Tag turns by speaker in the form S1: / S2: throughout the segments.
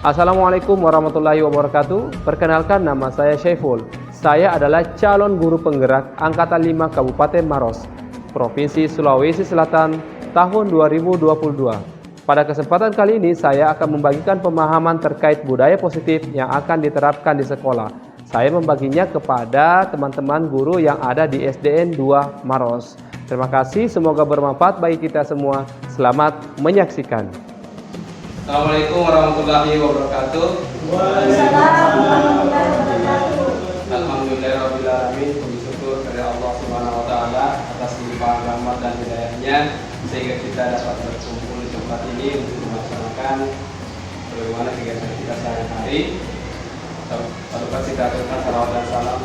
S1: Assalamualaikum warahmatullahi wabarakatuh. Perkenalkan, nama saya Syaiful. Saya adalah calon guru penggerak Angkatan 5 Kabupaten Maros, Provinsi Sulawesi Selatan tahun 2022. Pada kesempatan kali ini saya akan membagikan pemahaman terkait budaya positif yang akan diterapkan di sekolah. Saya membaginya kepada teman-teman guru yang ada di SDN 2 Maros. Terima kasih, semoga bermanfaat bagi kita semua. Selamat menyaksikan.
S2: Assalamualaikum warahmatullahi wabarakatuh.
S3: Waalaikumsalam warahmatullahi wabarakatuh.
S2: Alhamdulillahirrahmanirrahim. Puji syukur kepada Allah Subhanahu wa Ta'ala atas limpahan rahmat dan hidayahnya sehingga kita dapat berkumpul di tempat ini untuk melaksanakan bagaimana kegiatan kita sehari-hari. Lalu kita aturkan salawat dan salam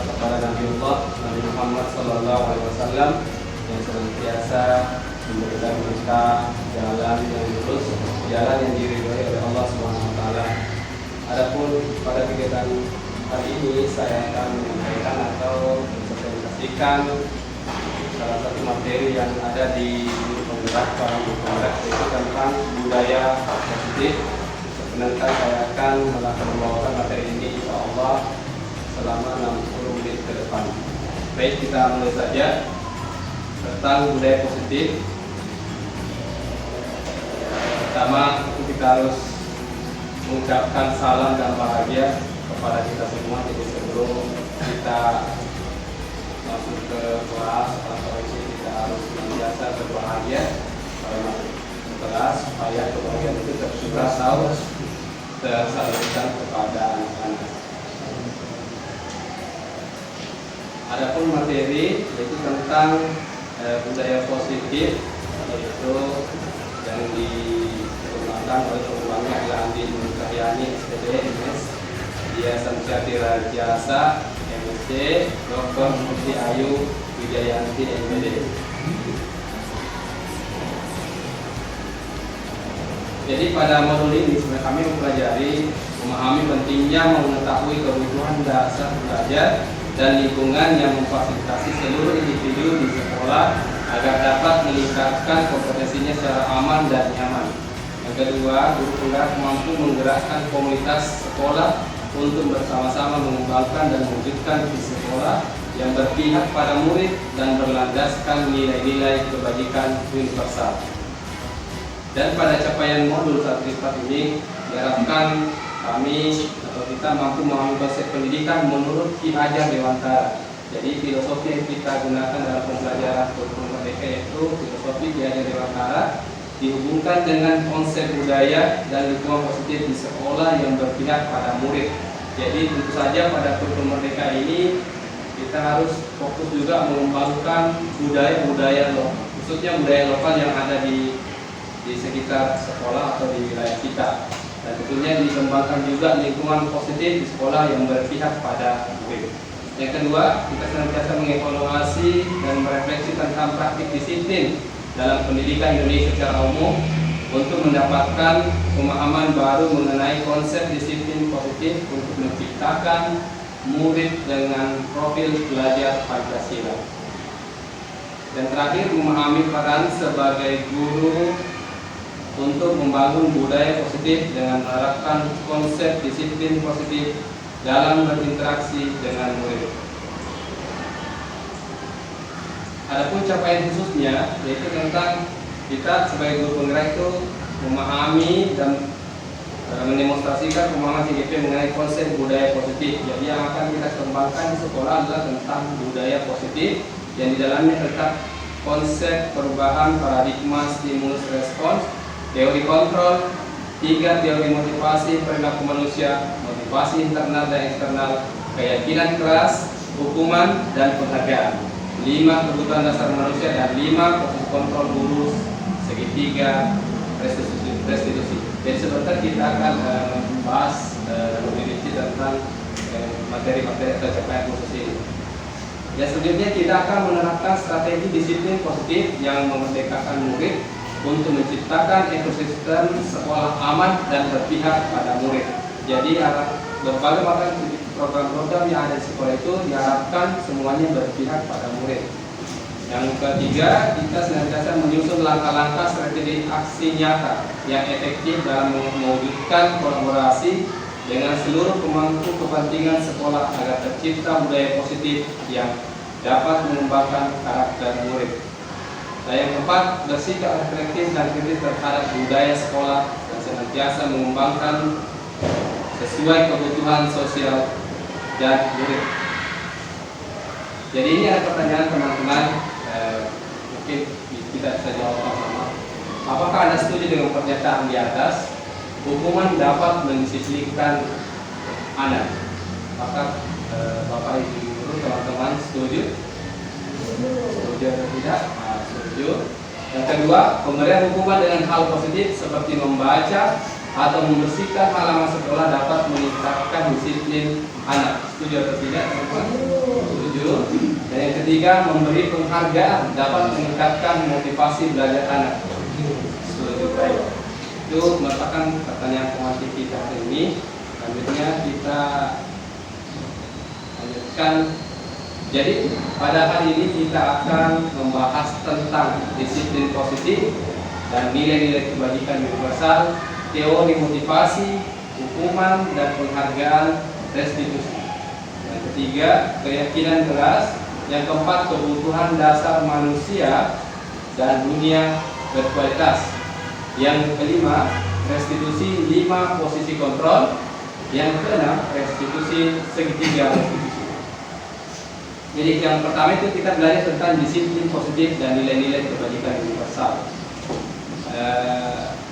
S2: kepada Nabiullah Nabi Muhammad Sallallahu Alaihi Wasallam yang senantiasa memberikan kita jalan yang lurus, jalan yang diridhoi oleh Allah Subhanahu Wa Taala. Adapun pada kegiatan hari ini saya akan menyampaikan atau mensosialisasikan salah satu materi yang ada di guru penggerak yaitu tentang budaya positif. Sebenarnya saya akan membawakan materi ini insya Allah selama 60 menit ke depan. Baik, kita mulai saja tentang budaya positif. Pertama, kita harus mengucapkan salam dan bahagia kepada kita semua. Jadi sebelum kita masuk ke kelas atau isi, kita harus biasa berbahagia pada masuk ke kelas supaya kebahagiaan itu tersalurkan kepada anak-anak. Adapun materi yaitu tentang budaya positif, yaitu yang dikembangkan oleh pengembangnya adalah Andi Nurkahyani SPD MS, dia Samsyati Rajasa MSc, Dr. Murti Ayu Wijayanti MPD. Jadi pada modul ini sebenarnya kami mempelajari memahami pentingnya mengetahui kebutuhan dasar belajar dan lingkungan yang memfasilitasi seluruh individu di sekolah agar dapat meningkatkan kompetensinya secara aman dan nyaman. Yang kedua, guru penggerak mampu menggerakkan komunitas sekolah untuk bersama-sama mengembangkan dan mewujudkan visi sekolah yang berpihak pada murid dan berlandaskan nilai-nilai kebajikan universal. Dan pada capaian modul sertifikat ini diharapkan kami atau kita mampu memahami konsep pendidikan menurut Ki Hajar Dewantara. Jadi filosofi yang kita gunakan dalam pembelajaran kurikulum merdeka yaitu filosofi Ki Hajar Dewantara dihubungkan dengan konsep budaya dan lingkungan positif di sekolah yang berpihak pada murid. Jadi tentu saja pada kurikulum merdeka ini kita harus fokus juga mengembangkan budaya-budaya lokal, khususnya budaya lokal yang ada di sekitar sekolah atau di wilayah kita. Dan tentunya dikembangkan juga lingkungan positif di sekolah yang berpihak pada murid. Yang kedua, kita senantiasa mengevaluasi dan merefleksi tentang praktik disiplin dalam pendidikan Indonesia secara umum untuk mendapatkan pemahaman baru mengenai konsep disiplin positif untuk menciptakan murid dengan profil belajar Pancasila. Dan terakhir, memahami peran sebagai guru untuk membangun budaya positif dengan menerapkan konsep disiplin positif dalam berinteraksi dengan murid. Adapun capaian khususnya yaitu tentang kita sebagai guru penggerak itu memahami dan mendemonstrasikan pemahaman CGP mengenai konsep budaya positif. Jadi yang akan kita kembangkan di sekolah adalah tentang budaya positif yang di dalamnya terdapat konsep perubahan paradigma stimulus respons, teori kontrol, 3 teori motivasi perilaku manusia, motivasi internal dan eksternal, keyakinan keras, hukuman dan penghargaan, 5 kebutuhan dasar manusia dan 5 proses kontrol guru, segitiga restitusi. Jadi sebentar kita akan membahas lebih rinci tentang materi-materi atau capaian khusus ini. Ya, selanjutnya kita akan menerapkan strategi disiplin positif yang memerdekakan murid untuk menciptakan ekosistem sekolah aman dan berpihak pada murid. Jadi berbagai macam program-program yang ada di sekolah itu diharapkan semuanya berpihak pada murid. Yang ketiga, kita senantiasa menyusun langkah-langkah strategi aksi nyata yang efektif dalam mewujudkan kolaborasi dengan seluruh pemangku kepentingan sekolah agar tercipta budaya positif yang dapat mengembangkan karakter murid. Dan yang keempat, bersikap reflektif dan kritis terhadap budaya sekolah dan senantiasa mengembangkan sesuai kebutuhan sosial dan murid. Jadi ini ada pertanyaan teman-teman, mungkin kita bisa jawab sama. Apakah Anda setuju dengan pernyataan di atas? Hukuman dapat mendisiplinkan anak. Apakah Bapak Ibu guru teman-teman setuju? Setuju atau tidak? Setuju. Yang kedua, pemberian hukuman dengan hal positif seperti membaca atau membersihkan halaman sekolah dapat meningkatkan disiplin anak. Setuju atau tidak, teman-teman? Setuju. Dan yang ketiga, memberi penghargaan dapat meningkatkan motivasi belajar anak. Setuju. Baik. Itu merupakan pertanyaan pengantin kita hari ini. Selanjutnya kita lanjutkan. Jadi pada hari ini kita akan membahas tentang disiplin positif dan nilai-nilai kebajikan universal, teori motivasi, hukuman dan penghargaan, restitusi. Yang ketiga, keyakinan keras. Yang keempat, kebutuhan dasar manusia dan dunia berkualitas. Yang kelima, restitusi 5 posisi kontrol. Yang keenam, restitusi segitiga restitusi. Jadi yang pertama itu kita belajar tentang disiplin positif dan nilai-nilai kebajikan universal.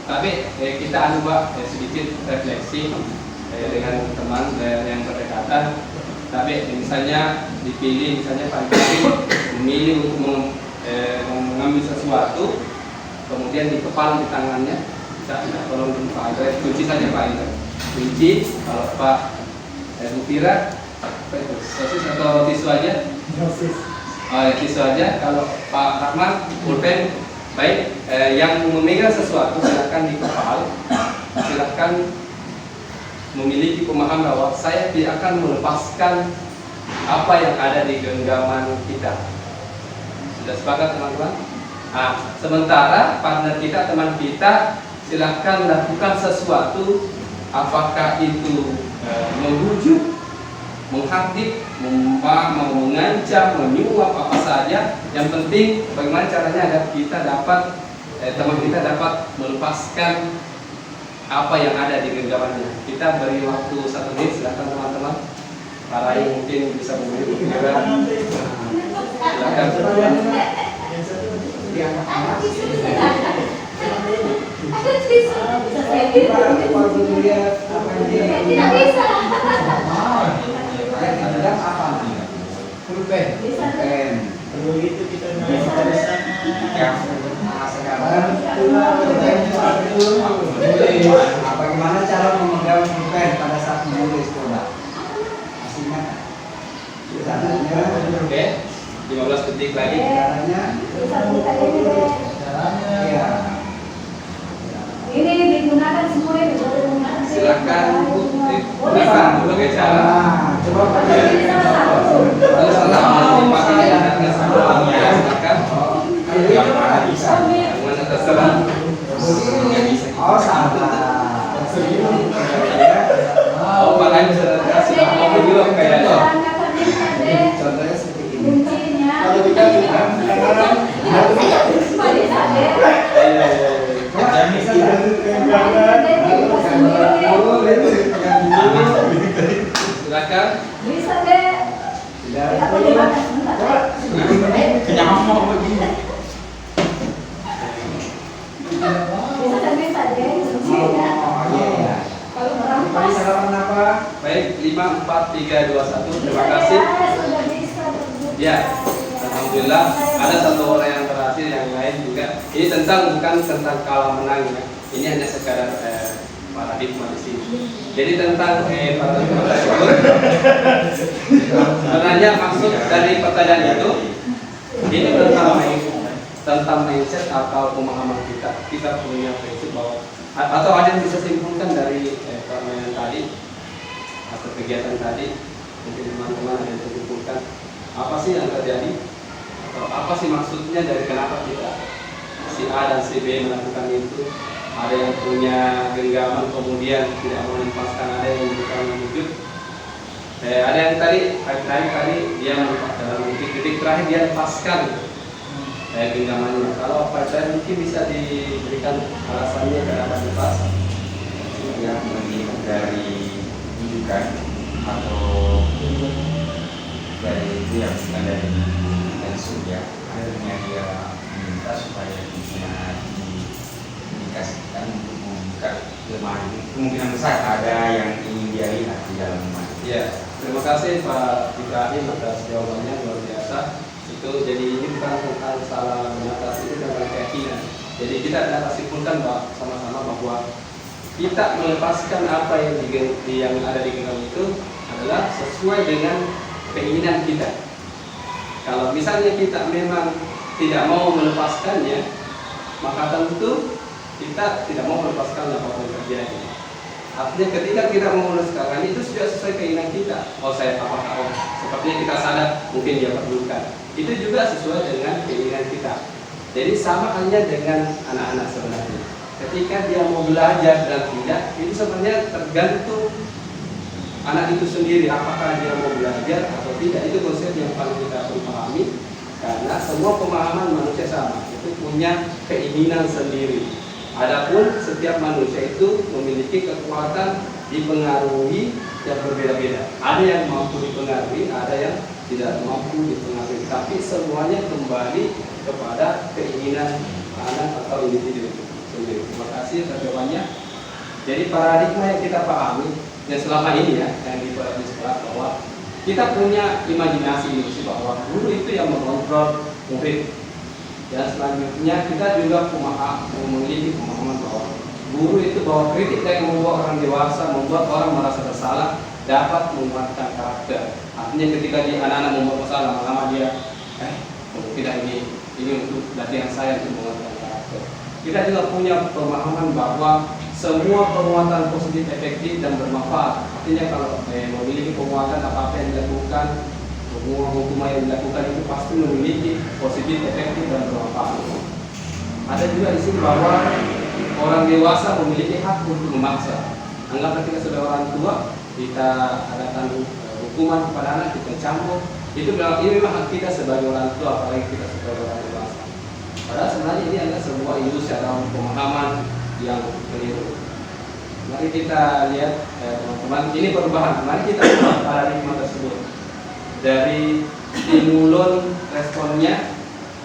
S2: Tapi kita coba sedikit refleksi dengan teman yang berdekatan. Tapi misalnya dipilih, misalnya Pak Ibu memilih untuk mengambil sesuatu, kemudian dikepal di tangannya. Bisa tolong Pak Ibu kunci saja Pak Ibu. Kunci. Kalau Pak Ibu kira sosis atau tisu aja? Sosis. Oh ya, tisu aja. Kalau Pak Rahman, pulpen. Baik, yang memegang sesuatu silakan dikepal. Silakan memiliki pemahaman bahwa saya tidak akan melepaskan apa yang ada di genggaman kita. Sudah sepakat teman-teman? Nah, sementara partner kita, teman kita, silakan lakukan sesuatu, apakah itu membujuk, menghardik, mengancam, menyuap, apa saja. Yang penting bagaimana caranya agar kita dapat teman kita dapat melepaskan apa yang ada di genggamannya. Kita beri waktu 1 menit, silakan teman-teman. Para yang mungkin bisa memilih silakan.
S3: Tidak bisa.
S4: Apa? Pulpen. Dulu itu kita sekarang bagaimana cara memegang pulpen pada saat menulis coba? Masih ingat? Caranya.
S2: Oke, 15 detik lagi.
S4: Caranya. Iya.
S3: Ini digunakan semua ini.
S2: Silakan Bu, sebagai cara.
S4: Coba
S2: Kalau salah pakai yang sebelumnya, silakan. Yang mana bisa? Yang mana terserah. Yang bisa.
S4: Oh, salah.
S2: Oh, pakai bisa kasih apa juga kayaknya.
S4: Contohnya seperti ini.
S3: Kuncinya.
S4: Kalau kita
S2: silakan.
S3: Bisa deh. Tidak perlu dimakan sebentar.
S4: kenyang mau begini.
S3: Bisa dan bisa deh. Kuncinya.
S4: Iya.
S3: Kalau
S4: Tadi
S3: merampas.
S4: salaman apa?
S2: Baik, 5, 4, 3, 2, 1. Terima kasih.
S3: Sudah bisa terbuka.
S2: Ya, alhamdulillah ada satu orang yang berhasil, yang lain juga. Ini bukan tentang kalah menang ya. Ini hanya sekadar paradigma di sini. Jadi tentang paradigma tersebut. Sebenarnya maksud dari pertanyaan itu ini tentang mindset atau pemahaman kita. Kita punya prinsip bahwa atau ada yang bisa simpulkan dari permainan tadi atau kegiatan tadi. Mungkin teman-teman ada yang simpulkan apa sih yang terjadi atau apa apa sih maksudnya dari kenapa kita si A dan si B melakukan itu. Ada yang punya genggaman kemudian tidak mau melepaskan, ada yang bukan wujud. Ada yang tadi dia melepaskan dalam titik terakhir dia lepaskan genggamannya. Kalau pacar mungkin bisa diberikan alasannya kenapa lepas.
S5: Yang melihat dari rujukan atau dari itu yang bukan dari surya, akhirnya dia meminta supaya bisa dikasihkan untuk membuka lemari. Kemungkinan besar ada yang ingin dia lihat di dalam lemari.
S2: Ya, terima kasih Pak Ibrahim atas jawabannya, luar biasa. Itu jadi ini bukan tentang salah mengatasi, itu tentang keyakinan. Jadi kita dapat simpulkan sama-sama bahwa kita melepaskan apa yang ada di genggam itu adalah sesuai dengan keinginan kita. Kalau misalnya kita memang tidak mau melepaskannya, maka tentu kita tidak mau melepaskan apapun terjadi. Artinya ketika kita mau melepaskan itu sudah sesuai keinginan kita. Sepertinya kita sadar mungkin dia perlukan. Itu juga sesuai dengan keinginan kita. Jadi sama halnya dengan anak-anak sebenarnya. Ketika dia mau belajar dan tidak, itu sebenarnya tergantung anak itu sendiri apakah dia mau belajar atau tidak. Itu konsep yang paling kita perlu pahami, karena semua pemahaman manusia sama, itu punya keinginan sendiri. Adapun setiap manusia itu memiliki kekuatan dipengaruhi yang berbeda-beda. Ada yang mampu dipengaruhi, ada yang tidak mampu dipengaruhi. Tapi semuanya kembali kepada keinginan anak atau individu itu sendiri. Terima kasih atas jawabannya. Jadi paradigma yang kita pahami dan selama ini ya yang di sekolah, bahwa kita punya imajinasi ilusi bahwa guru itu yang mengontrol murid. Dan selanjutnya kita juga memiliki pemahaman bahwa guru itu bahwa kritik yang membuat orang dewasa, membuat orang merasa bersalah, dapat menguatkan karakter. Artinya ketika anak-anak membuat masalah, lama-lama dia tidak ini untuk latihan saya untuk menguatkan karakter. Kita juga punya pemahaman bahwa semua penguatan positif, efektif dan bermanfaat. Artinya kalau memiliki penguatan apa yang dilakukan, semua hukuman yang dilakukan itu pasti memiliki positif, efektif dan bermanfaat. Ada juga di sini bahwa orang dewasa memiliki hak untuk memaksa. Anggaplah kita sebagai orang tua, kita adakan hukuman kepada anak, kita campur. Itu ini memang hak kita sebagai orang tua, apalagi kita sebagai orang dewasa. Padahal sebenarnya ini adalah sebuah ilusi atau pemahaman yang keliru. Mari kita lihat teman-teman, ini perubahan. Mari kita ubah paradigma tersebut. Dari stimulus responnya,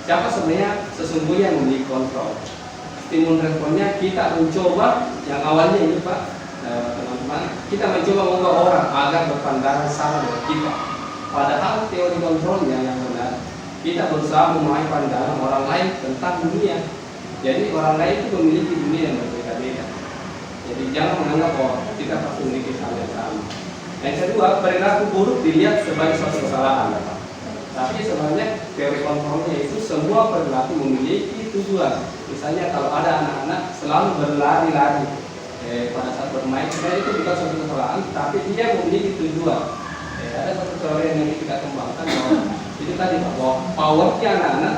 S2: siapa sebenarnya sesungguhnya yang memiliki kontrol. Stimulus responnya kita mencoba, yang awalnya ini Pak, teman-teman, kita mencoba membawa orang agar berpandangan sama dengan kita. Padahal teori kontrolnya yang benar, kita berusaha memahami pandangan orang lain tentang dunia. Jadi orang lain itu memiliki dunia yang berbeda-beda. Jadi jangan menganggap bahwa kita pasti memiliki hal yang sama. Yang kedua, perilaku buruk dilihat sebagai suatu kesalahan. Tapi sebenarnya teori kontrolnya itu semua perilaku memiliki tujuan. Misalnya kalau ada anak-anak selalu berlari-lari pada saat bermain, sebenarnya itu bukan suatu kesalahan, tapi dia memiliki tujuan. Ada satu teori yang kita kembangkan bahwa itu tadi bahwa powernya anak-anak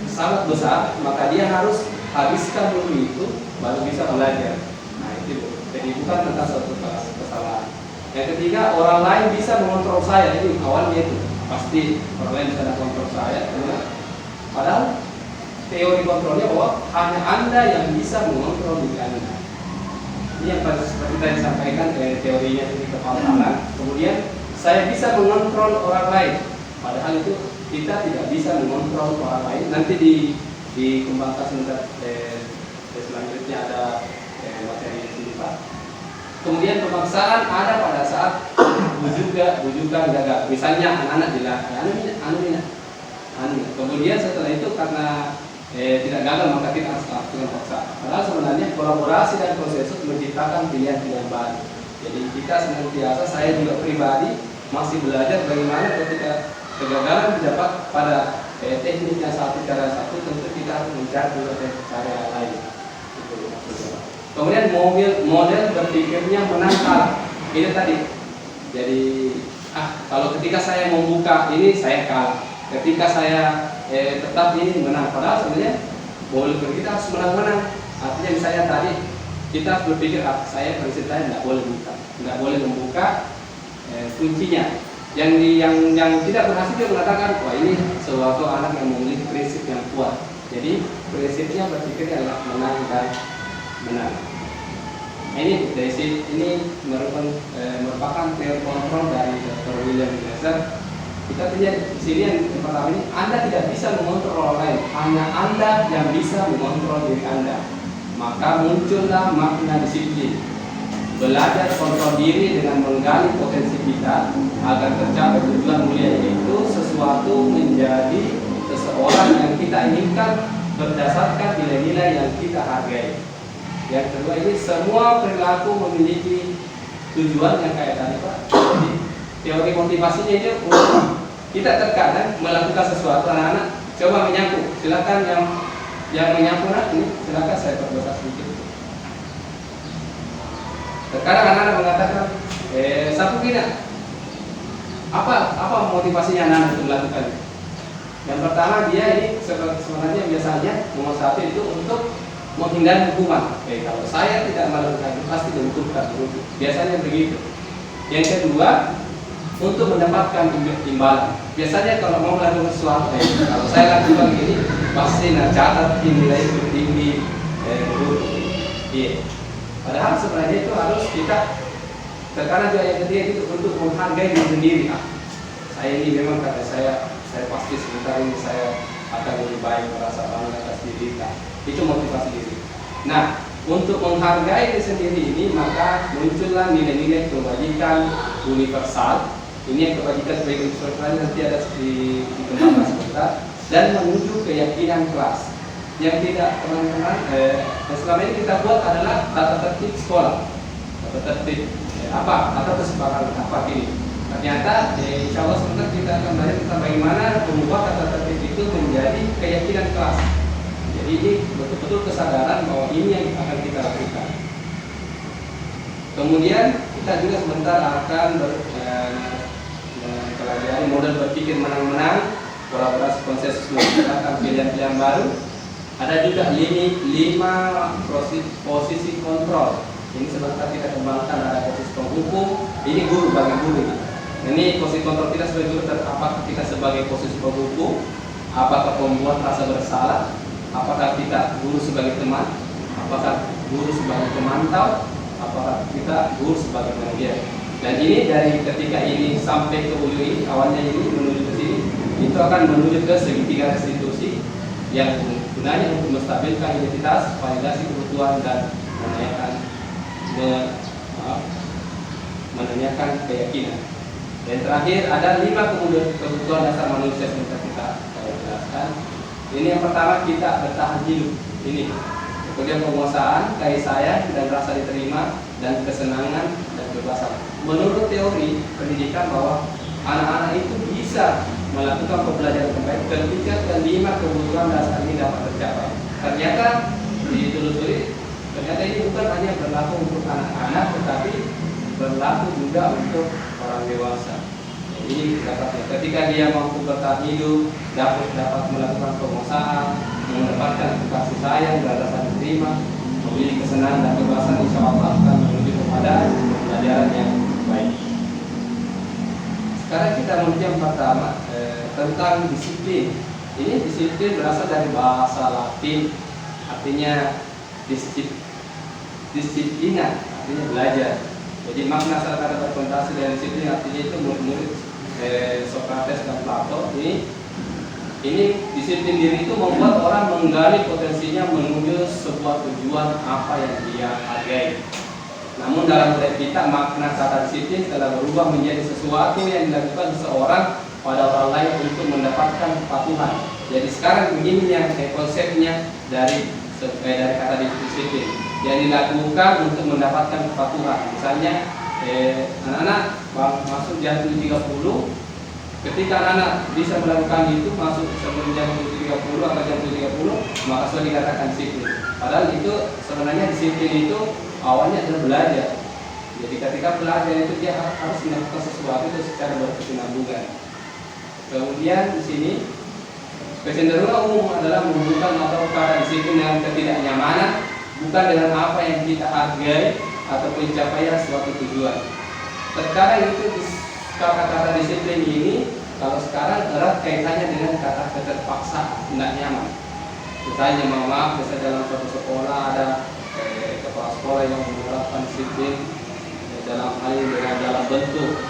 S2: sangat besar, maka dia harus habiskan dulu itu baru bisa belajar. Nah itu, jadi bukan tentang suatu kesalahan. Yang ketiga, orang lain bisa mengontrol saya. Ini awalnya itu pasti orang lain bisa mengontrol saya. Padahal teori kontrolnya bahwa hanya Anda yang bisa mengontrol diri Anda. Ini yang seperti tadi sampaikan teorinya di kepala tangan. Kemudian saya bisa mengontrol orang lain. Padahal itu kita tidak bisa mengontrol orang lain. Nanti dikembangkan sebentar selanjutnya ada materi yang sini Pak. Kemudian pemaksaan ada pada saat bujukan gagal. Misalnya anak-anak bilang, anu. Kemudian setelah itu karena tidak gagal maka kita harus lakukan paksa. Padahal sebenarnya kolaborasi dan konsensus menciptakan pilihan-pilihan baru. Jadi kita senantiasa, saya juga pribadi masih belajar bagaimana ketika kegagalan didapat pada teknik yang satu, cara satu, tentu kita harus mencari juga cara lain. Itu maksudnya. Kemudian model berpikirnya menang kalah. Ini tadi. Jadi kalau ketika saya membuka ini saya kalah. Ketika saya tetap ini menang. Padahal sebenarnya bola kita harus menang-menang. Artinya misalnya tadi kita harus berpikir, saya prinsip saya nggak boleh membuka kuncinya. Yang tidak berhasil dia mengatakan, wah ini suatu anak yang memiliki prinsip yang kuat. Jadi prinsipnya berpikir adalah menang dan menang. Nah, ini dari sini ini merupakan teori kontrol dari Dr. William Glasser. Kita lihat di sini yang pertama ini, Anda tidak bisa mengontrol orang lain, hanya Anda yang bisa mengontrol diri Anda. Maka muncullah makna disiplin. Belajar kontrol diri dengan menggali potensi kita agar tercapai tujuan mulia, itu sesuatu menjadi seseorang yang kita inginkan berdasarkan nilai-nilai yang kita hargai. Yang kedua ini, semua perilaku memiliki tujuan yang kayak tadi Pak. Jadi teori motivasinya itu kita terkadang melakukan sesuatu, anak-anak coba menyapu. Silakan yang menyapu ini, silakan saya perkosa sedikit. Terkadang anak-anak mengatakan, sapu kita. Apa motivasinya anak-anak untuk melakukan? Yang pertama, dia ini sebenarnya biasanya nomor satu itu untuk menghindari hukuman. Kalau saya tidak melakukan itu pasti dihukumkan. Biasanya begitu. Yang kedua, untuk mendapatkan imbalan. Biasanya kalau mau melakukan sesuatu, kalau saya lakukan ini pasti catat nilai tinggi Padahal sebenarnya itu harus kita terkadang juga yang ketiga itu untuk menghargai diri sendiri. Saya ini memang kata saya pasti sebentar ini saya akan lebih baik, merasa bangga atas diri kita. Itu motivasi diri. Nah, untuk menghargai diri sendiri ini maka muncullah nilai-nilai kebajikan universal. Ini yang kebajikan sebagai universal nanti ada dikembangkan sebentar, dan menuju keyakinan kelas. Yang tidak teman-teman yang selama ini kita buat adalah tata tertib sekolah. Tata tertib atau kesepakatan apa ini. Ternyata insya Allah sebentar kita akan belajar tentang bagaimana membuat tata tertib itu menjadi keyakinan kelas. Jadi ini betul-betul kesadaran bahwa ini yang akan kita lakukan. Kemudian kita juga sebentar akan mempelajari model berpikir menang-menang, kolaborasi konsensus, menggunakan pilihan-pilihan baru. Ada juga 5 posisi kontrol. Ini sebentar kita kembangkan. Ada posisi penghukum. Ini guru bagi guru ini. Ini posisi kontrol kita sebagai guru. Apakah kita sebagai posisi penghukum? Apakah pembuat rasa bersalah? Apakah kita guru sebagai teman? Apakah guru sebagai pemantau? Apakah kita guru sebagai pengajar? Dan ini dari ketika ini sampai ke ujung ini, awalnya ini menuju ke sini, itu akan menuju ke segitiga restitusi yang gunanya untuk menstabilkan identitas, validasi kebutuhan, dan menanyakan keyakinan. Dan terakhir ada 5 kebutuhan dasar manusia yang kita jelaskan. Ini yang pertama, kita bertahan hidup. Ini kemudian penguasaan, kasih sayang, dan rasa diterima, dan kesenangan dan kebebasan. Menurut teori pendidikan bahwa anak-anak itu bisa melakukan pembelajaran terbaik ketika ke-5 kebutuhan dasar ini dapat tercapai. Ternyata ditelusuri, ternyata ini bukan hanya berlaku untuk anak-anak, tetapi berlaku juga untuk orang dewasa. Jadi ketika dia mampu bertahan hidup, dapat melakukan penguasaan, mendapatkan kasih sayang dan rasa diterima, memiliki kesenangan dan kebebasan, insya Allah akan menuju kepada pelajaran yang baik. Sekarang kita menuju yang pertama tentang disiplin. Ini disiplin berasal dari bahasa Latin, artinya disiplina, artinya belajar. Jadi makna asal kata berkonsentrasi dari disiplin artinya itu murid-murid Socrates dan Plato. Ini disiplin diri itu membuat orang menggali potensinya menuju sebuah tujuan apa yang dia hargai. Namun dalam budaya kita makna kata disiplin telah berubah menjadi sesuatu yang dilakukan seseorang pada orang lain untuk mendapatkan kepatuhan. Jadi sekarang begini yang konsepnya dari kata disiplin yang dilakukan untuk mendapatkan kepatuhan. Misalnya anak-anak masuk jam 7.30, ketika anak-anak bisa melakukan itu masuk sebelum jam 7.30 atau jam 7.30, maka sudah dikatakan disiplin. Padahal itu sebenarnya disiplin itu awalnya adalah belajar. Jadi ketika belajar itu dia harus melakukan sesuatu itu secara berkesinambungan. Kemudian di sini Kecenderungan umum adalah menunjukkan atau pada disiplin dengan ketidaknyamanan, bukan dengan apa yang kita hargai atau pencapaian suatu tujuan. Terkadang itu kata-kata disiplin ini kalau sekarang erat kaitannya dengan kata keterpaksaan, tidak nyaman. Misalnya maaf, misalnya dalam suatu sekolah ada kepala sekolah yang menerapkan disiplin dalam hal ini dalam bentuk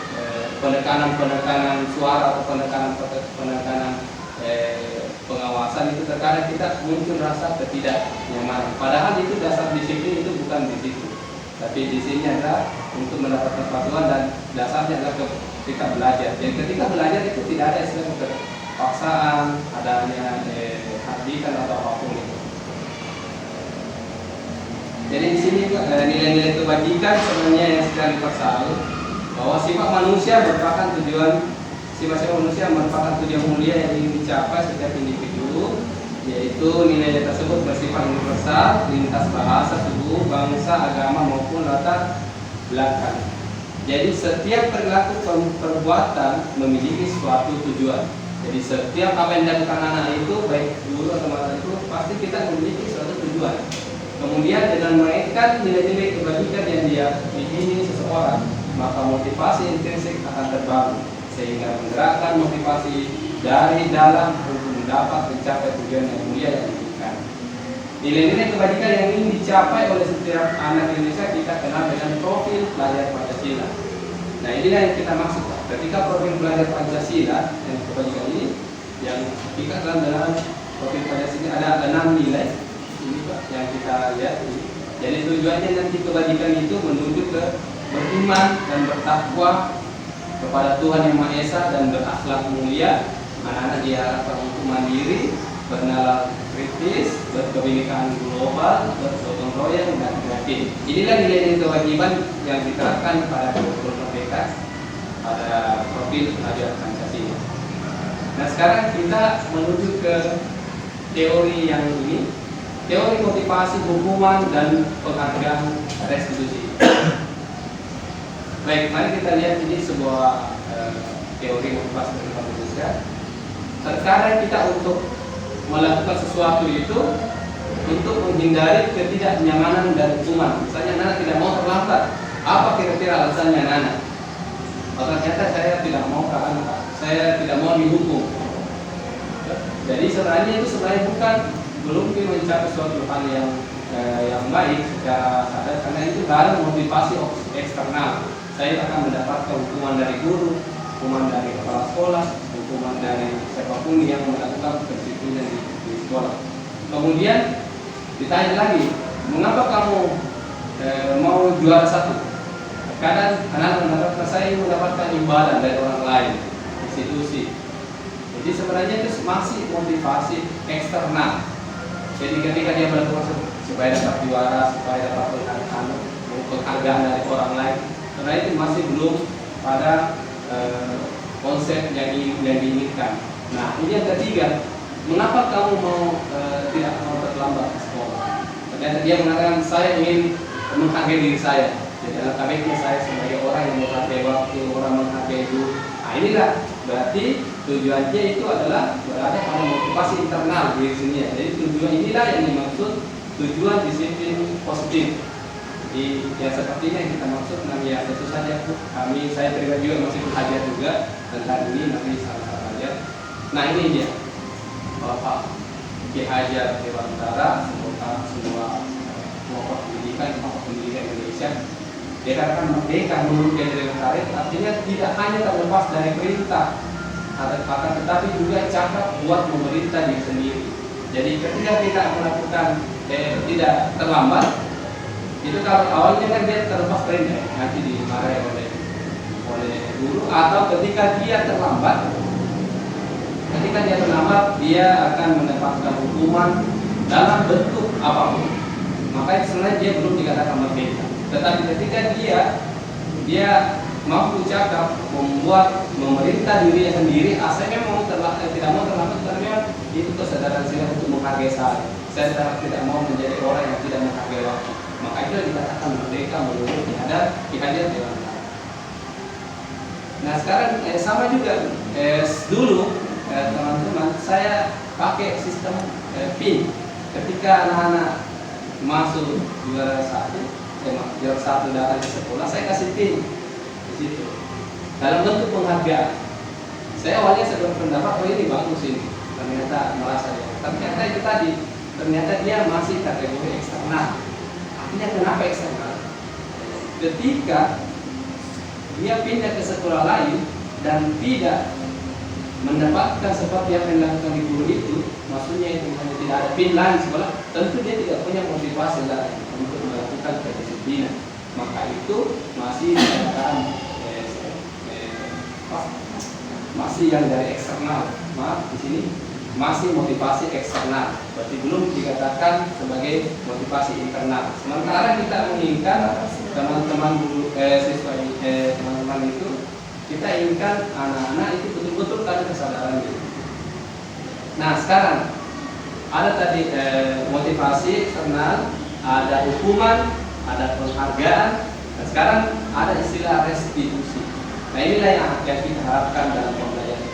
S2: penekanan suara atau penekanan pengawasan, itu terkadang kita muncul rasa ketidaknyamanan. Padahal itu dasar disiplin itu bukan di situ, tapi di sini adalah untuk mendapatkan kepatuhan dan dasarnya adalah ketika belajar. Dan ketika belajar itu tidak ada istilah keterpaksaan, adanya hadikan atau apapun itu. Jadi di sini nilai-nilai kebajikan sebenarnya yang sedang dipersalu bahwa sifat manusia merupakan tujuan mulia yang ingin dicapai setiap individu, yaitu nilai tersebut bersifat universal, lintas bahasa, suku, bangsa, agama maupun latar belakang. Jadi setiap perilaku perbuatan memiliki suatu tujuan. Jadi setiap apa yang dilakukan anak itu, baik guru atau mahasiswa itu, pasti kita memiliki suatu tujuan. Kemudian dengan mengaitkan nilai-nilai kebajikan yang diimini seseorang, maka motivasi intrinsik akan terbangun, sehingga menggerakkan motivasi dari dalam untuk mendapat mencapai tujuan yang mulia yang diinginkan. Nilai-nilai kebajikan yang ingin dicapai oleh setiap anak Indonesia kita kenal dengan profil pelajar Pancasila. Nah, inilah yang kita maksud. Ketika profil pelajar Pancasila yang kebajikan ini, yang kita dalam profil Pancasila ada 6 nilai ini Pak yang kita lihat ini. Jadi tujuannya nanti kebajikan itu menuju ke beriman dan bertakwa kepada Tuhan Yang Maha Esa dan berakhlak mulia. Anak-anak diharapkan untuk mandiri, bernalar kritis, berkebinekaan global, bergotong royong dan kreatif. Inilah nilai-nilai kewajiban yang diterapkan pada kurikulum merdeka pada profil pelajar Pancasila. Nah, sekarang kita menuju ke teori yang ini, teori motivasi, hukuman dan penghargaan restitusi. Baik, mari kita lihat ini sebuah teori motivasi dari Indonesia. Terkadang kita untuk melakukan sesuatu itu untuk menghindari ketidaknyamanan dan hukuman. Misalnya Nana tidak mau terlambat, apa kira-kira alasannya Nana? Oh, ternyata saya tidak mau saya tidak mau dihukum. Jadi sebenarnya itu bukan belum mencapai suatu hal yang baik secara sadar, karena itu baru motivasi eksternal. Saya akan mendapatkan hukuman dari guru, hukuman dari kepala sekolah, hukuman dari siapapun yang melakukan kedisiplinan di sekolah. Kemudian ditanya lagi, mengapa kamu mau juara satu? Kadang anak mendapatkan, saya mendapatkan imbalan dari orang lain, institusi. Jadi sebenarnya itu masih motivasi eksternal. Jadi ketika dia melakukan supaya dapat juara, supaya dapat penghargaan dari orang lain, karena itu masih belum pada konsep yang diinginkan. Nah, ini yang ketiga, mengapa kamu tidak mau terlambat ke sekolah? Ternyata dia mengatakan saya ingin menghargai diri saya. Jadi alangkah saya sebagai orang yang menghargai waktu, orang menghargai guru. Nah, inilah berarti tujuannya itu adalah berada pada motivasi internal diri sendiri. Jadi tujuan inilah yang dimaksud tujuan disiplin positif. Yang sepertinya yang kita maksud, ya tentu saja saya pribadi juga masih belajar juga tentang ini, nanti sama-sama belajar. Nah, ini dia Bapak Ki Hajar Dewantara, semoga semua pendidikan Indonesia. Dia katakan merdeka menurut Ki Hajar Dewantara artinya tidak hanya terlepas dari perintah akan tetapi juga cakap buat memerintah diri sendiri. Jadi ketika kita melakukan tidak terlambat, itu kalau awalnya kan dia terlepas perintah, nanti dimarahi oleh guru, atau ketika dia terlambat, dia akan mendapatkan hukuman dalam bentuk apapun. Maka sebenarnya dia belum dikatakan merdeka. Tetapi ketika dia mampu cakap membuat memerintah dirinya sendiri, asalnya tidak mau terlambat, karena itu kesadaran saya untuk menghargai saya. Saya tidak mau menjadi orang yang tidak menghargai waktu. Maka itu dikatakan merdeka menurut Ki Hajar Dewantara. Nah, sekarang sama juga dulu teman-teman, saya pakai sistem PIN. Ketika anak-anak masuk juara satu datang ke sekolah, saya kasih PIN di situ dalam bentuk penghargaan. Saya awalnya berpendapat, oh ini bagus ini, ternyata merasa ya. Ternyata itu tadi, ternyata dia masih kategori eksternal. Artinya kenapa eksternal? Ketika dia pindah ke sekolah lain dan tidak mendapatkan seperti yang dilakukan di guru itu, maksudnya itu hanya tidak ada PIN lain sekolah, tentu dia tidak punya motivasi lagi untuk melakukan kedisiplinan. Maka itu masih dikatakan masih yang dari eksternal. Maaf, di sini masih motivasi eksternal, berarti belum dikatakan sebagai motivasi internal. Sementara kita menginginkan teman-teman guru siswa teman-teman itu, kita inginkan anak-anak itu betul-betul ada kesadaran diri. Nah sekarang ada tadi motivasi eksternal, ada hukuman, ada penghargaan, dan sekarang ada istilah restitusi. Nah inilah yang kita harapkan dalam pembelajaran.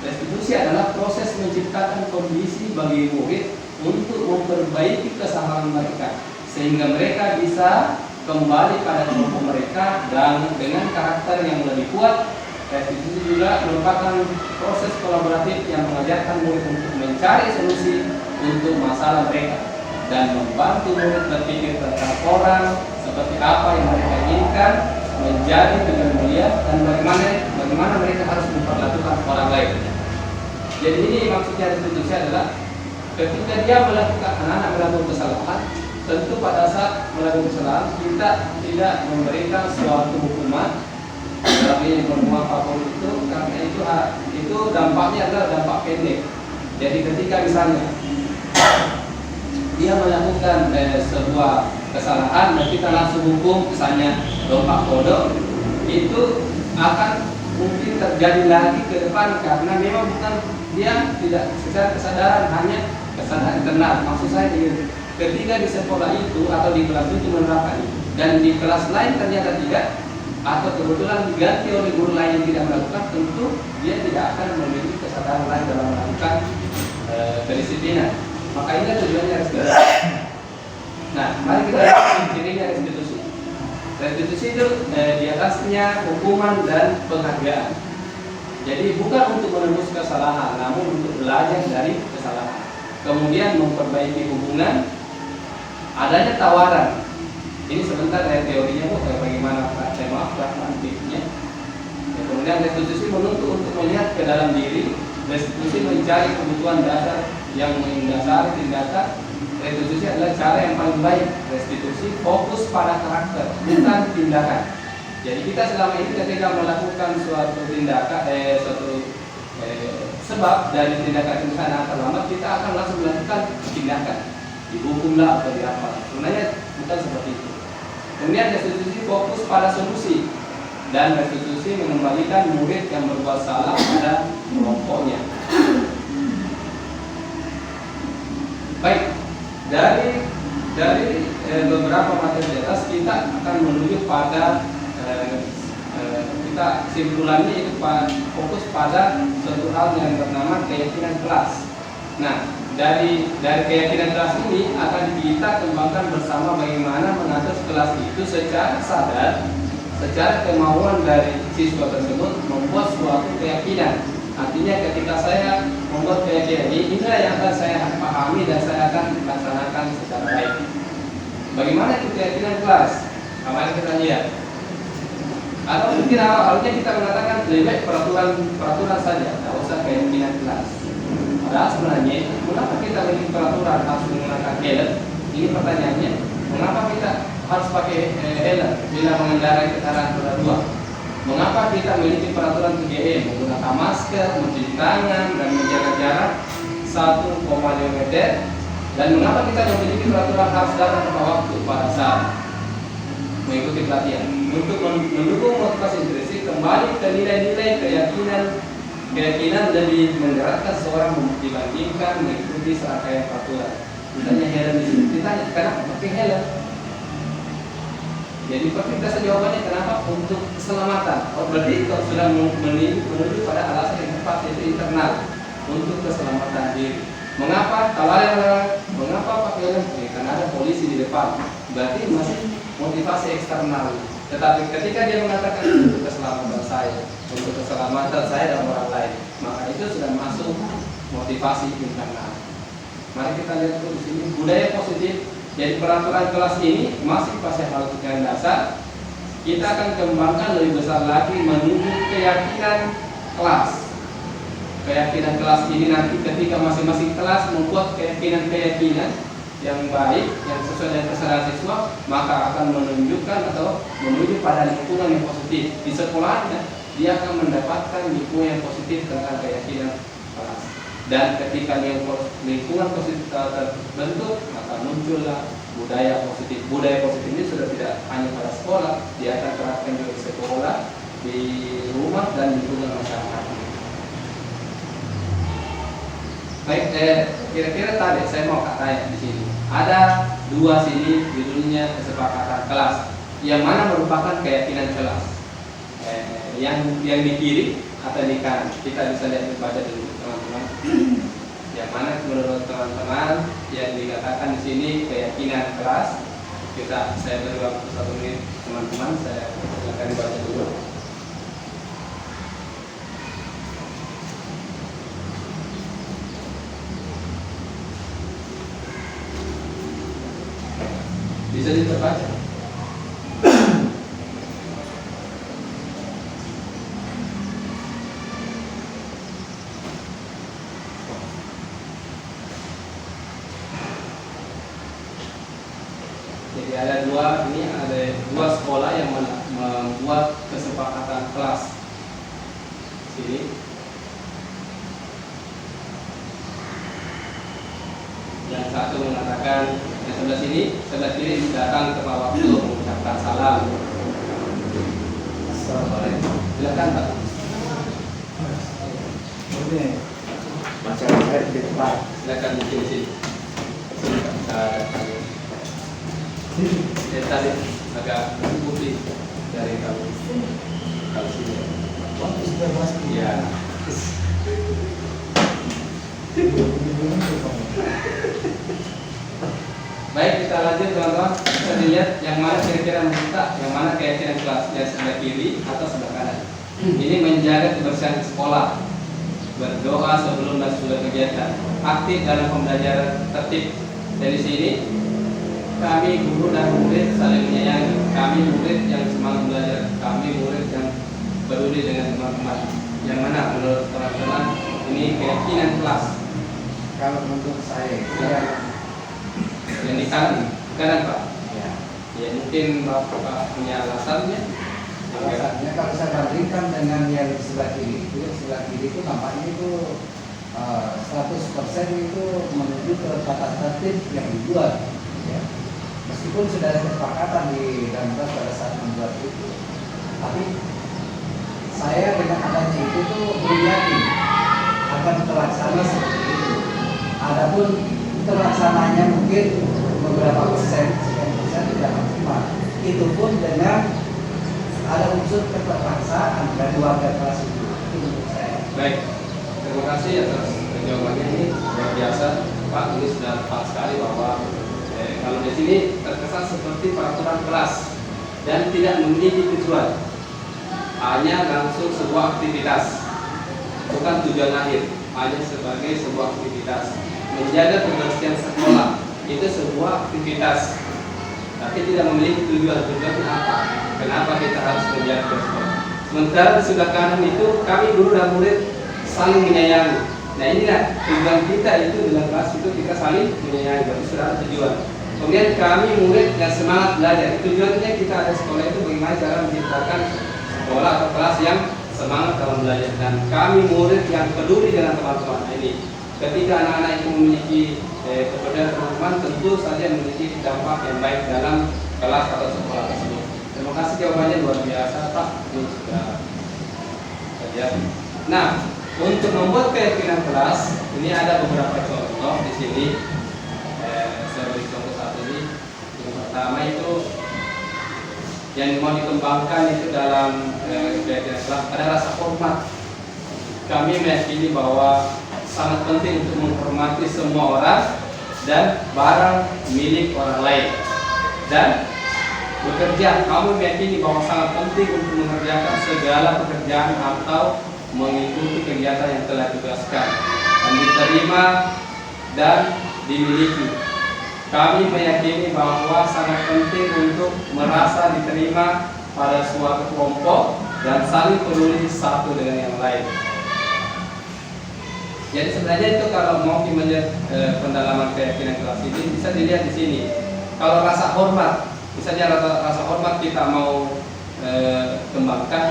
S2: Restitusi adalah proses menciptakan kondisi bagi murid untuk memperbaiki kesalahan mereka, sehingga mereka bisa kembali pada kelompok mereka dan dengan karakter yang lebih kuat. Restitusi juga merupakan proses kolaboratif yang mengajarkan murid untuk mencari solusi untuk masalah mereka dan membantu murid berpikir tentang orang seperti apa yang mereka inginkan menjadi dengan mulia dan bagaimana mereka harus memperlakukan orang lain. Jadi ini maksudnya restitusi adalah ketika dia melakukan, anak-anak melakukan kesalahan, tentu pada saat melakukan kesalahan kita tidak memberikan suatu hukuman dalam ini pertemuan apapun itu, karena itu dampaknya adalah dampak pendek. Jadi ketika misalnya dia melakukan sebuah kesalahan dan kita langsung hukum, misalnya lompat kodok, itu akan mungkin terjadi lagi ke depan karena memang bukan dia tidak secara kesadaran, hanya kesadaran internal. Maksud saya ketika di sekolah itu atau di kelas itu menerapkan itu dan di kelas lain ternyata tidak, atau kebetulan diganti oleh guru lain yang tidak melakukan, tentu dia tidak akan memiliki kesadaran lain dalam melakukan kedisiplinan. Maka ini tujuannya restitusi. Nah, mari kita lihat cirinya restitusi. Restitusi itu di atasnya hukuman dan penghargaan. Jadi bukan untuk menembus kesalahan, namun untuk belajar dari kesalahan. Kemudian memperbaiki hubungan, adanya tawaran. Ini sebentar dari teorinya Bu, bagaimana praktiknya. Kemudian restitusi menuntut untuk melihat ke dalam diri. Restitusi mencari kebutuhan dasar yang mendasari tindakan. Restitusi adalah cara yang paling baik. Restitusi fokus pada karakter, bukan tindakan. Jadi kita selama ini ketika melakukan suatu tindakan, sebab dari tindakan anak terlambat, kita akan langsung melakukan tindakan, dihukumlah atau diapa. Sebenarnya bukan seperti itu. Kemudian restitusi fokus pada solusi, dan restitusi mengembalikan murid yang berbuat salah pada kelompoknya. Baik, dari beberapa materi di atas kita akan menuju pada kita simpulannya itu fokus pada suatu hal yang bernama keyakinan kelas. Nah, dari keyakinan kelas ini akan kita kembangkan bersama bagaimana mengatur kelas itu secara sadar, secara kemauan dari siswa tersebut membuat suatu keyakinan. Artinya ketika saya membuat keyakinan ini, inilah yang akan saya pahami dan saya akan laksanakan secara baik. Bagaimana itu keyakinan kelas? Mari kita lihat. Atau mungkin awalnya kita mengatakan lebih baik peraturan saja, tidak usah keyakinan kelas. Padahal sebenarnya, mengapa kita memiliki peraturan harus menggunakan helm? Ini pertanyaannya. Mengapa kita harus pakai helm bila mengendarai kendaraan roda 2? Mengapa kita memiliki peraturan 3M, menggunakan masker, mencuci tangan, dan menjaga jarak 1,5 meter? Dan mengapa kita memiliki peraturan harus datang tepat waktu pada saat mengikuti pelatihan? Untuk mendukung motivasi intrinsik, kembali ke nilai-nilai keyakinan lebih menggerakkan seorang dibandingkan mengikuti serangkaian peraturan. Misalnya helm di sini, ditanya kenapa pakai helm? Jadi pertanyaan jawabannya kenapa? Untuk keselamatan. Oh, berarti kalau sudah menuju pada alasan yang tepat, yaitu internal. untuk keselamatan diri. Mengapa? Mengapa pakai helm? Karena ada polisi di depan. Berarti masih motivasi eksternal. Tetapi ketika dia mengatakan untuk keselamatan saya dan orang lain, maka itu sudah masuk motivasi internal. Mari kita lihat dulu di sini budaya positif. Jadi peraturan kelas ini masih pasca hal yang dasar. Kita akan kembangkan lebih besar lagi menuju keyakinan kelas. Keyakinan kelas ini nanti ketika masing-masing kelas membuat keyakinan-keyakinan yang baik, yang sesuai dengan kesadaran siswa, maka akan menunjukkan atau menuju pada lingkungan yang positif. Di sekolahnya, dia akan mendapatkan lingkungan yang positif tentang keyakinan kelas. Dan ketika lingkungan positif terbentuk, maka muncullah budaya positif. Budaya positif ini sudah tidak hanya pada sekolah, dia akan terapkan juga di sekolah, di rumah, dan lingkungan masyarakat. Baik, kira-kira tadi saya mau tanya di sini. Ada dua sini judulnya kesepakatan kelas. Yang mana merupakan keyakinan kelas? Yang di kiri atau di kanan? Kita bisa lihat baca dulu teman-teman. Yang mana menurut teman-teman yang dikatakan di sini keyakinan kelas? Saya beri waktu 1 menit teman-teman. Saya akan dibaca dulu. Bisa dibaca. Jadi ada dua sekolah yang membuat kesepakatan kelas. Sini. Yang satu mengatakan yang sebelah sini, sebelah kiri datang tepat waktu mengucapkan salam. Assalamualaikum. Silakan Pak.
S4: Ini masyarakat di depan.
S2: Silakan di sini. Tadi agak putih dari kamu. Kalau sini.
S4: Sudah pasti.
S2: Iya. Baik, kita lanjut teman-teman. Kita lihat yang mana kira-kira minta, yang mana keyakinan kelas, yang sebelah kiri atau sebelah kanan. Ini menjaga kebersihan sekolah, berdoa sebelum dan sesudah kegiatan, aktif dalam pembelajaran, tertib. Dari sini kami guru dan murid saling menyayangi. Kami murid yang semangat belajar, kami murid yang peduli dengan teman-teman. Yang mana menurut teman-teman ini keyakinan kelas?
S4: Kalau menurut saya
S2: Yang di kanan Pak.
S4: ya.
S2: Ya mungkin Bapak punya alasannya.
S4: Alasannya kalau saya bandingkan dengan yang di sebelah kiri, itu sebelah kiri itu nampaknya itu 100% itu menuju ke tata tertib yang dibuat. Ya. Meskipun sudah ada kesepakatan di dalam kelas pada saat membuat itu, tapi saya dengan adanya itu tuh belum yakin akan terlaksana seperti itu. Adapun terlaksananya mungkin beberapa persen, sekian persen tidak maksimal. Itu pun dengan ada unsur keterpaksaan dari warga kelas itu menurut saya.
S2: Baik, terima kasih atas jawabannya ini luar biasa Pak. Ini sudah tepat sekali bahwa kalau di sini terkesan seperti peraturan kelas dan tidak memiliki tujuan, hanya langsung sebuah aktivitas, bukan tujuan akhir, hanya sebagai sebuah aktivitas. Menjaga kebersihan sekolah itu sebuah aktivitas, tapi tidak memiliki tujuannya apa? Kenapa kita harus menjaga sekolah? Sementara di sebelah kanan itu kami guru dan murid saling menyayangi. Nah inilah tujuan kita itu dalam kelas itu kita saling menyayangi, berarti sudah ada tujuan. Kemudian kami murid yang semangat belajar. Tujuannya kita ada sekolah itu bagaimana cara menciptakan sekolah atau kelas yang semangat dalam belajar. Dan kami murid yang peduli dengan teman-teman ini. Ketika anak-anak itu memiliki kepedulian teman-teman, tentu saja memiliki dampak yang baik dalam kelas atau sekolah tersebut. Terima kasih jawabannya luar biasa Pak. Ini sudah terjadi. Nah, untuk membuat keyakinan kelas, ini ada beberapa contoh di sini. Saya beri contoh satu ini. Yang pertama itu yang mau dikembangkan itu dalam keyakinan kelas ada rasa hormat. Kami meyakini bahwa sangat penting untuk menghormati semua orang dan barang milik orang lain. Dan bekerja, kamu meyakini bahwa sangat penting untuk mengerjakan segala pekerjaan atau mengikuti kegiatan yang telah ditugaskan dan diterima dan dimiliki. Kami meyakini bahwa sangat penting untuk merasa diterima pada suatu kelompok dan saling peduli satu dengan yang lain. Jadi sebenarnya itu kalau mau melihat pendalaman keyakinan kelas ini bisa dilihat di sini. Kalau rasa hormat, misalnya rasa hormat kita mau kembangkan,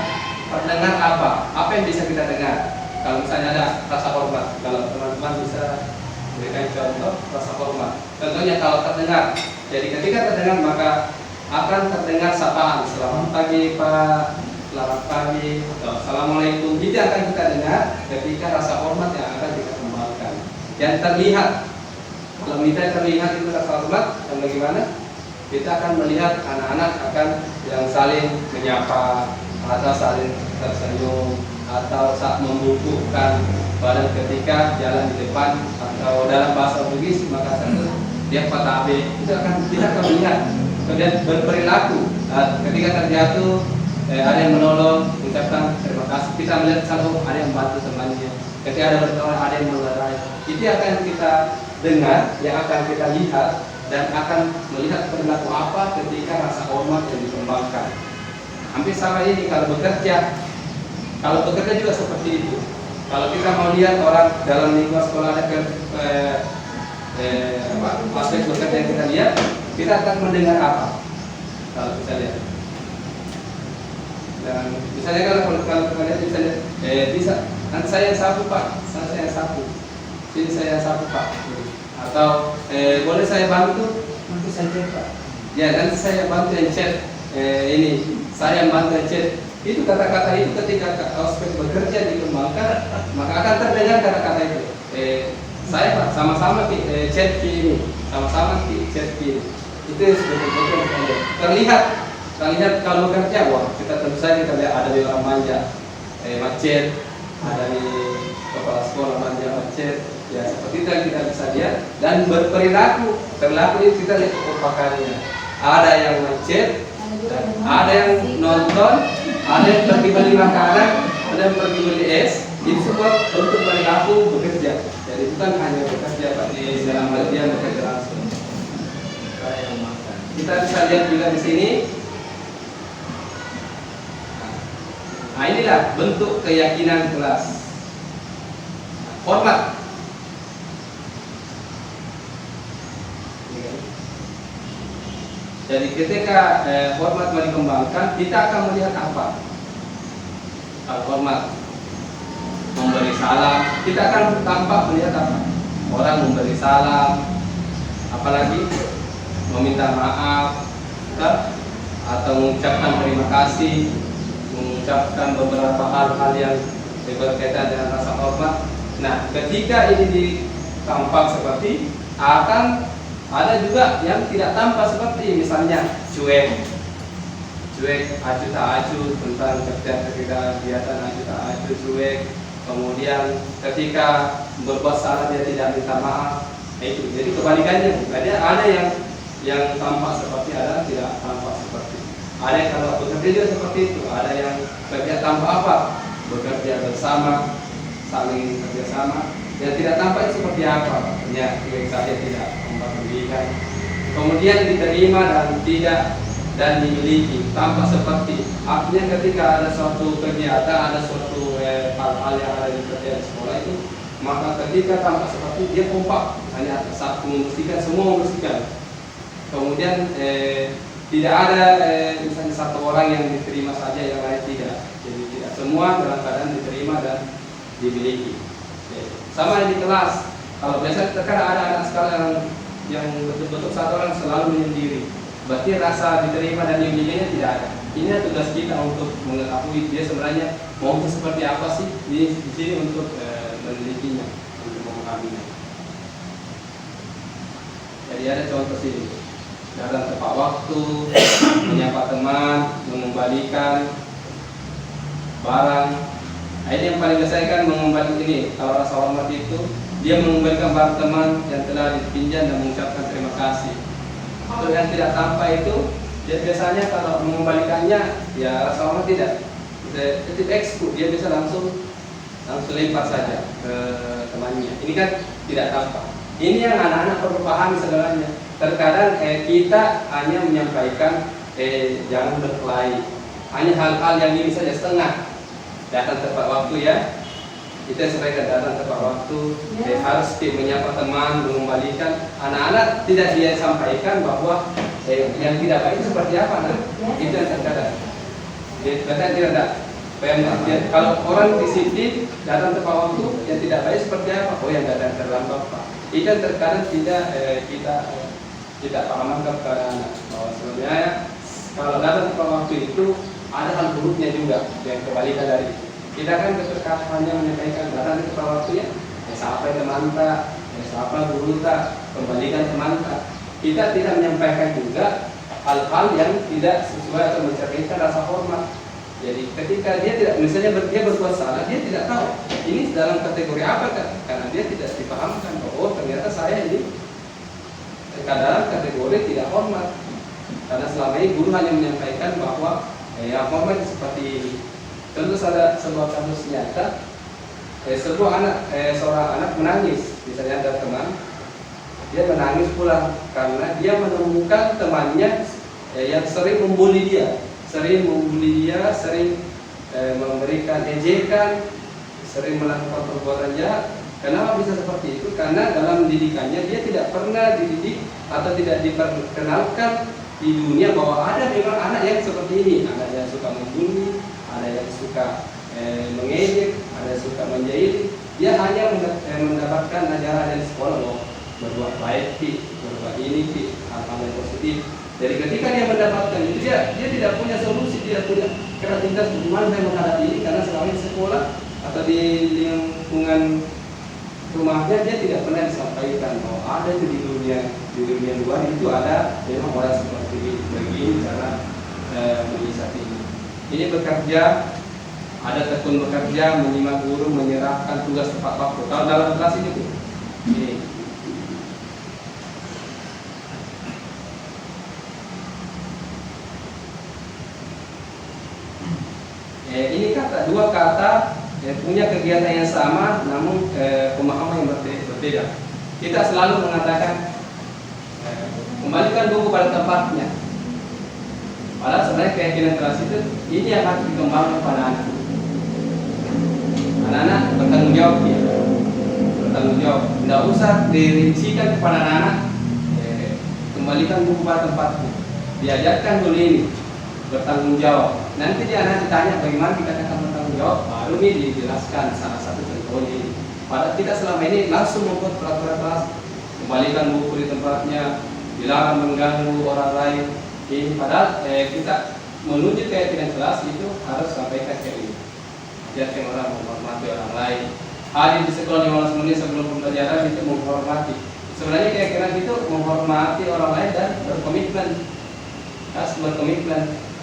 S2: terdengar apa? Apa yang bisa kita dengar? Kalau misalnya ada rasa hormat, kalau teman-teman bisa berikan contoh rasa hormat. Contohnya kalau terdengar, jadi ketika terdengar maka akan terdengar sapaan, selamat pagi Pak, selamat pagi, atau assalamualaikum. Itu akan kita dengar ketika rasa hormat yang akan kita kembangkan. Yang terlihat, kalau kita terlihat itu rasa hormat, dan bagaimana? Kita akan melihat anak-anak akan yang saling menyapa atau saling tersenyum atau saat membukukan badan ketika jalan di depan atau dalam bahasa Bugis maka dia patabe itu akan kita akan melihat. Kemudian berperilaku ketika terjatuh ada yang menolong, ucapkan terima kasih. Kita melihat selalu ada yang bantu temannya. Ketika ada bertolak ada yang melerai. Itu akan kita dengar, yang akan kita lihat dan akan melihat perilaku apa ketika rasa hormat yang dikembangkan. Hampir sama ini kalau bekerja. Kalau bekerja juga seperti itu. Kalau kita mau lihat orang dalam lingkungan sekolah ada aspek bekerja yang kita lihat, kita akan mendengar apa? Kalau kita lihat. Dan misalnya kalau kita lihat misalnya bisa nanti saya yang sapu Pak, saya yang sapu. Sini saya yang sapu Pak. Atau boleh saya bantu? Nanti saya chat Pak. Ya nanti saya bantu yang chat. Ini saya yang bantu yang chat. Itu kata-kata itu ketika aspek bekerja dikembangkan maka akan terdengar kata-kata itu. Saya Pak sama-sama chat ini, sama-sama chat ini. Itu betul-betul terlihat kalau bekerja, wah kita tentu saja kita lihat ada di orang manja, macet, ada di kepala sekolah manja macet, ya seperti itu yang kita bisa lihat dan perilaku itu kita lihat pakaiannya. Ada yang macet, ada yang nonton, ada yang pergi beli makanan, ada yang pergi beli es. Itu semua bentuk perilaku bekerja. Jadi bukan hanya bekerja Pak di dalam artian bekerja langsung. Kita bisa lihat juga di sini. Nah inilah bentuk keyakinan kelas. Hormat. Jadi ketika hormat mau dikembangkan, kita akan melihat apa? Hormat. Memberi salam, kita akan tampak melihat apa? Orang memberi salam, apalagi meminta maaf, atau mengucapkan terima kasih, mengucapkan beberapa hal-hal yang berkaitan dengan rasa hormat. Nah, ketika ini ditampak seperti akan ada juga yang tidak tampak seperti misalnya cuek, acu tak acu tentang ketika kegiatan acu tak acu cuek. Kemudian ketika berbuat salah dia tidak minta maaf. Itu jadi kebalikannya. Ada yang tampak seperti, ada tidak tampak seperti. Ada yang kalau bekerja juga seperti itu. Ada yang kerja tampak apa? Bekerja bersama, saling kerjasama. Yang tidak tampak itu seperti apa? Ya, saja tidak tampak pendidikan. Kemudian diterima dan tidak dan dimiliki, tampak seperti. Artinya ketika ada suatu kegiatan, ada suatu hal-hal yang ada di kerja sekolah itu, maka ketika tampak seperti dia kompak, hanya satu membersihkan, semua membersihkan. Kemudian tidak ada misalnya satu orang yang diterima saja, yang lain tidak. Jadi tidak semua dalam keadaan diterima dan dimiliki. Sama di kelas, kalau biasanya terkadang ada anak sekolah yang betul-betul satu orang selalu menyendiri, berarti rasa diterima dan dimilikinya tidak ada. Ini tugas kita untuk mengetahui dia sebenarnya mau seperti apa sih di sini untuk memilikinya, untuk memahaminya. Jadi ada contoh sini, datang tepat waktu, menyapa teman, mengembalikan barang, Nah, ini yang paling biasa kan mengembalikan ini. Kalau rasa hormat itu dia mengembalikan barang teman yang telah dipinjam dan mengucapkan terima kasih. Kalau yang tidak tampak itu dia biasanya kalau mengembalikannya ya rasa hormat tidak. Titip ekskul dia bisa langsung lempar saja ke temannya. Ini kan tidak tampak. Ini yang anak-anak perlu pahami sebenarnya. Terkadang kita hanya menyampaikan jangan berkelahi. Hanya hal-hal yang ini saja setengah. Datang tepat waktu ya. Kita sampaikan datang tepat waktu. Harus menyapa teman, mengembalikan. Anak-anak tidak dia sampaikan bahwa yang tidak baik itu seperti apa. Nah? Itu yang terkadang. Bahkan tidak ada. Kalau orang disiplin datang tepat waktu, yang tidak baik seperti apa? Oh, yang datang terlambat Pak. Itu yang terkadang tidak pahamkan kepada anak. Bahwa sebenarnya kalau datang tepat waktu itu ada hal buruknya juga yang kebalikan dari itu. Kita kan terkadang hanya menyampaikan datang tepat waktu ya sampai teman tak, sampai guru tak, kembalikan teman tak. Kita tidak menyampaikan juga hal-hal yang tidak sesuai atau mencerminkan rasa hormat. Jadi ketika dia tidak, misalnya dia berbuat salah, dia tidak tahu ini dalam kategori apa kan? Karena dia tidak dipahamkan bahwa ternyata saya ini dalam kategori tidak hormat. Karena selama ini guru hanya menyampaikan bahwa hormat seperti ini. Tentu ada sebuah kasus nyata, seorang anak menangis, misalnya ada teman, dia menangis pulang karena dia menemukan temannya yang sering membuli dia. Sering memberikan ejekan, sering melakukan perbuatan jahat. Kenapa bisa seperti itu? Karena dalam didikannya dia tidak pernah dididik atau tidak diperkenalkan di dunia bahwa ada memang anak yang seperti ini. Anak yang suka membuli, ada yang suka mengejek, ada yang suka menjahili. Dia hanya mendapatkan ajaran dari sekolah loh, berbuat baik, berbuat ini, hal-hal yang positif. Jadi ketika dia mendapatkan itu dia tidak punya solusi, tidak punya kreativitas bagaimana saya menghadapi ini karena selama di sekolah atau di lingkungan rumahnya dia tidak pernah disampaikan bahwa ada itu di dunia luar itu ada memang orang seperti begini cara menyiasati ini. Ini bekerja, ada tekun bekerja, menyimak guru, menyerahkan tugas tepat waktu. Kalau dalam kelas ini tuh, ini. Ini dua kata punya kegiatan yang sama namun pemahaman yang berbeda. Kita selalu mengatakan kembalikan buku pada tempatnya. Padahal sebenarnya keyakinan kelas itu ini yang harus dikembangkan pada anak. Anak-anak bertanggung jawab ya. Bertanggung jawab. Tidak usah dirincikan kepada anak-anak kembalikan buku pada tempatnya. Diajarkan dulu ini bertanggung jawab. Nanti dia akan ditanya bagaimana dikatakan bertanggung jawab, baru ini dijelaskan salah satu contohnya ini. Padahal kita selama ini langsung membuat peraturan kelas, kembalikan buku di tempatnya, dilarang mengganggu orang lain. Ini padahal kita menuju keyakinan kelas itu harus sampaikan ke ini. Biarkan orang menghormati orang lain. Hadir di sekolah 15 menit sebelum pembelajaran itu menghormati. Sebenarnya keyakinan itu menghormati orang lain dan berkomitmen. Harus berkomitmen.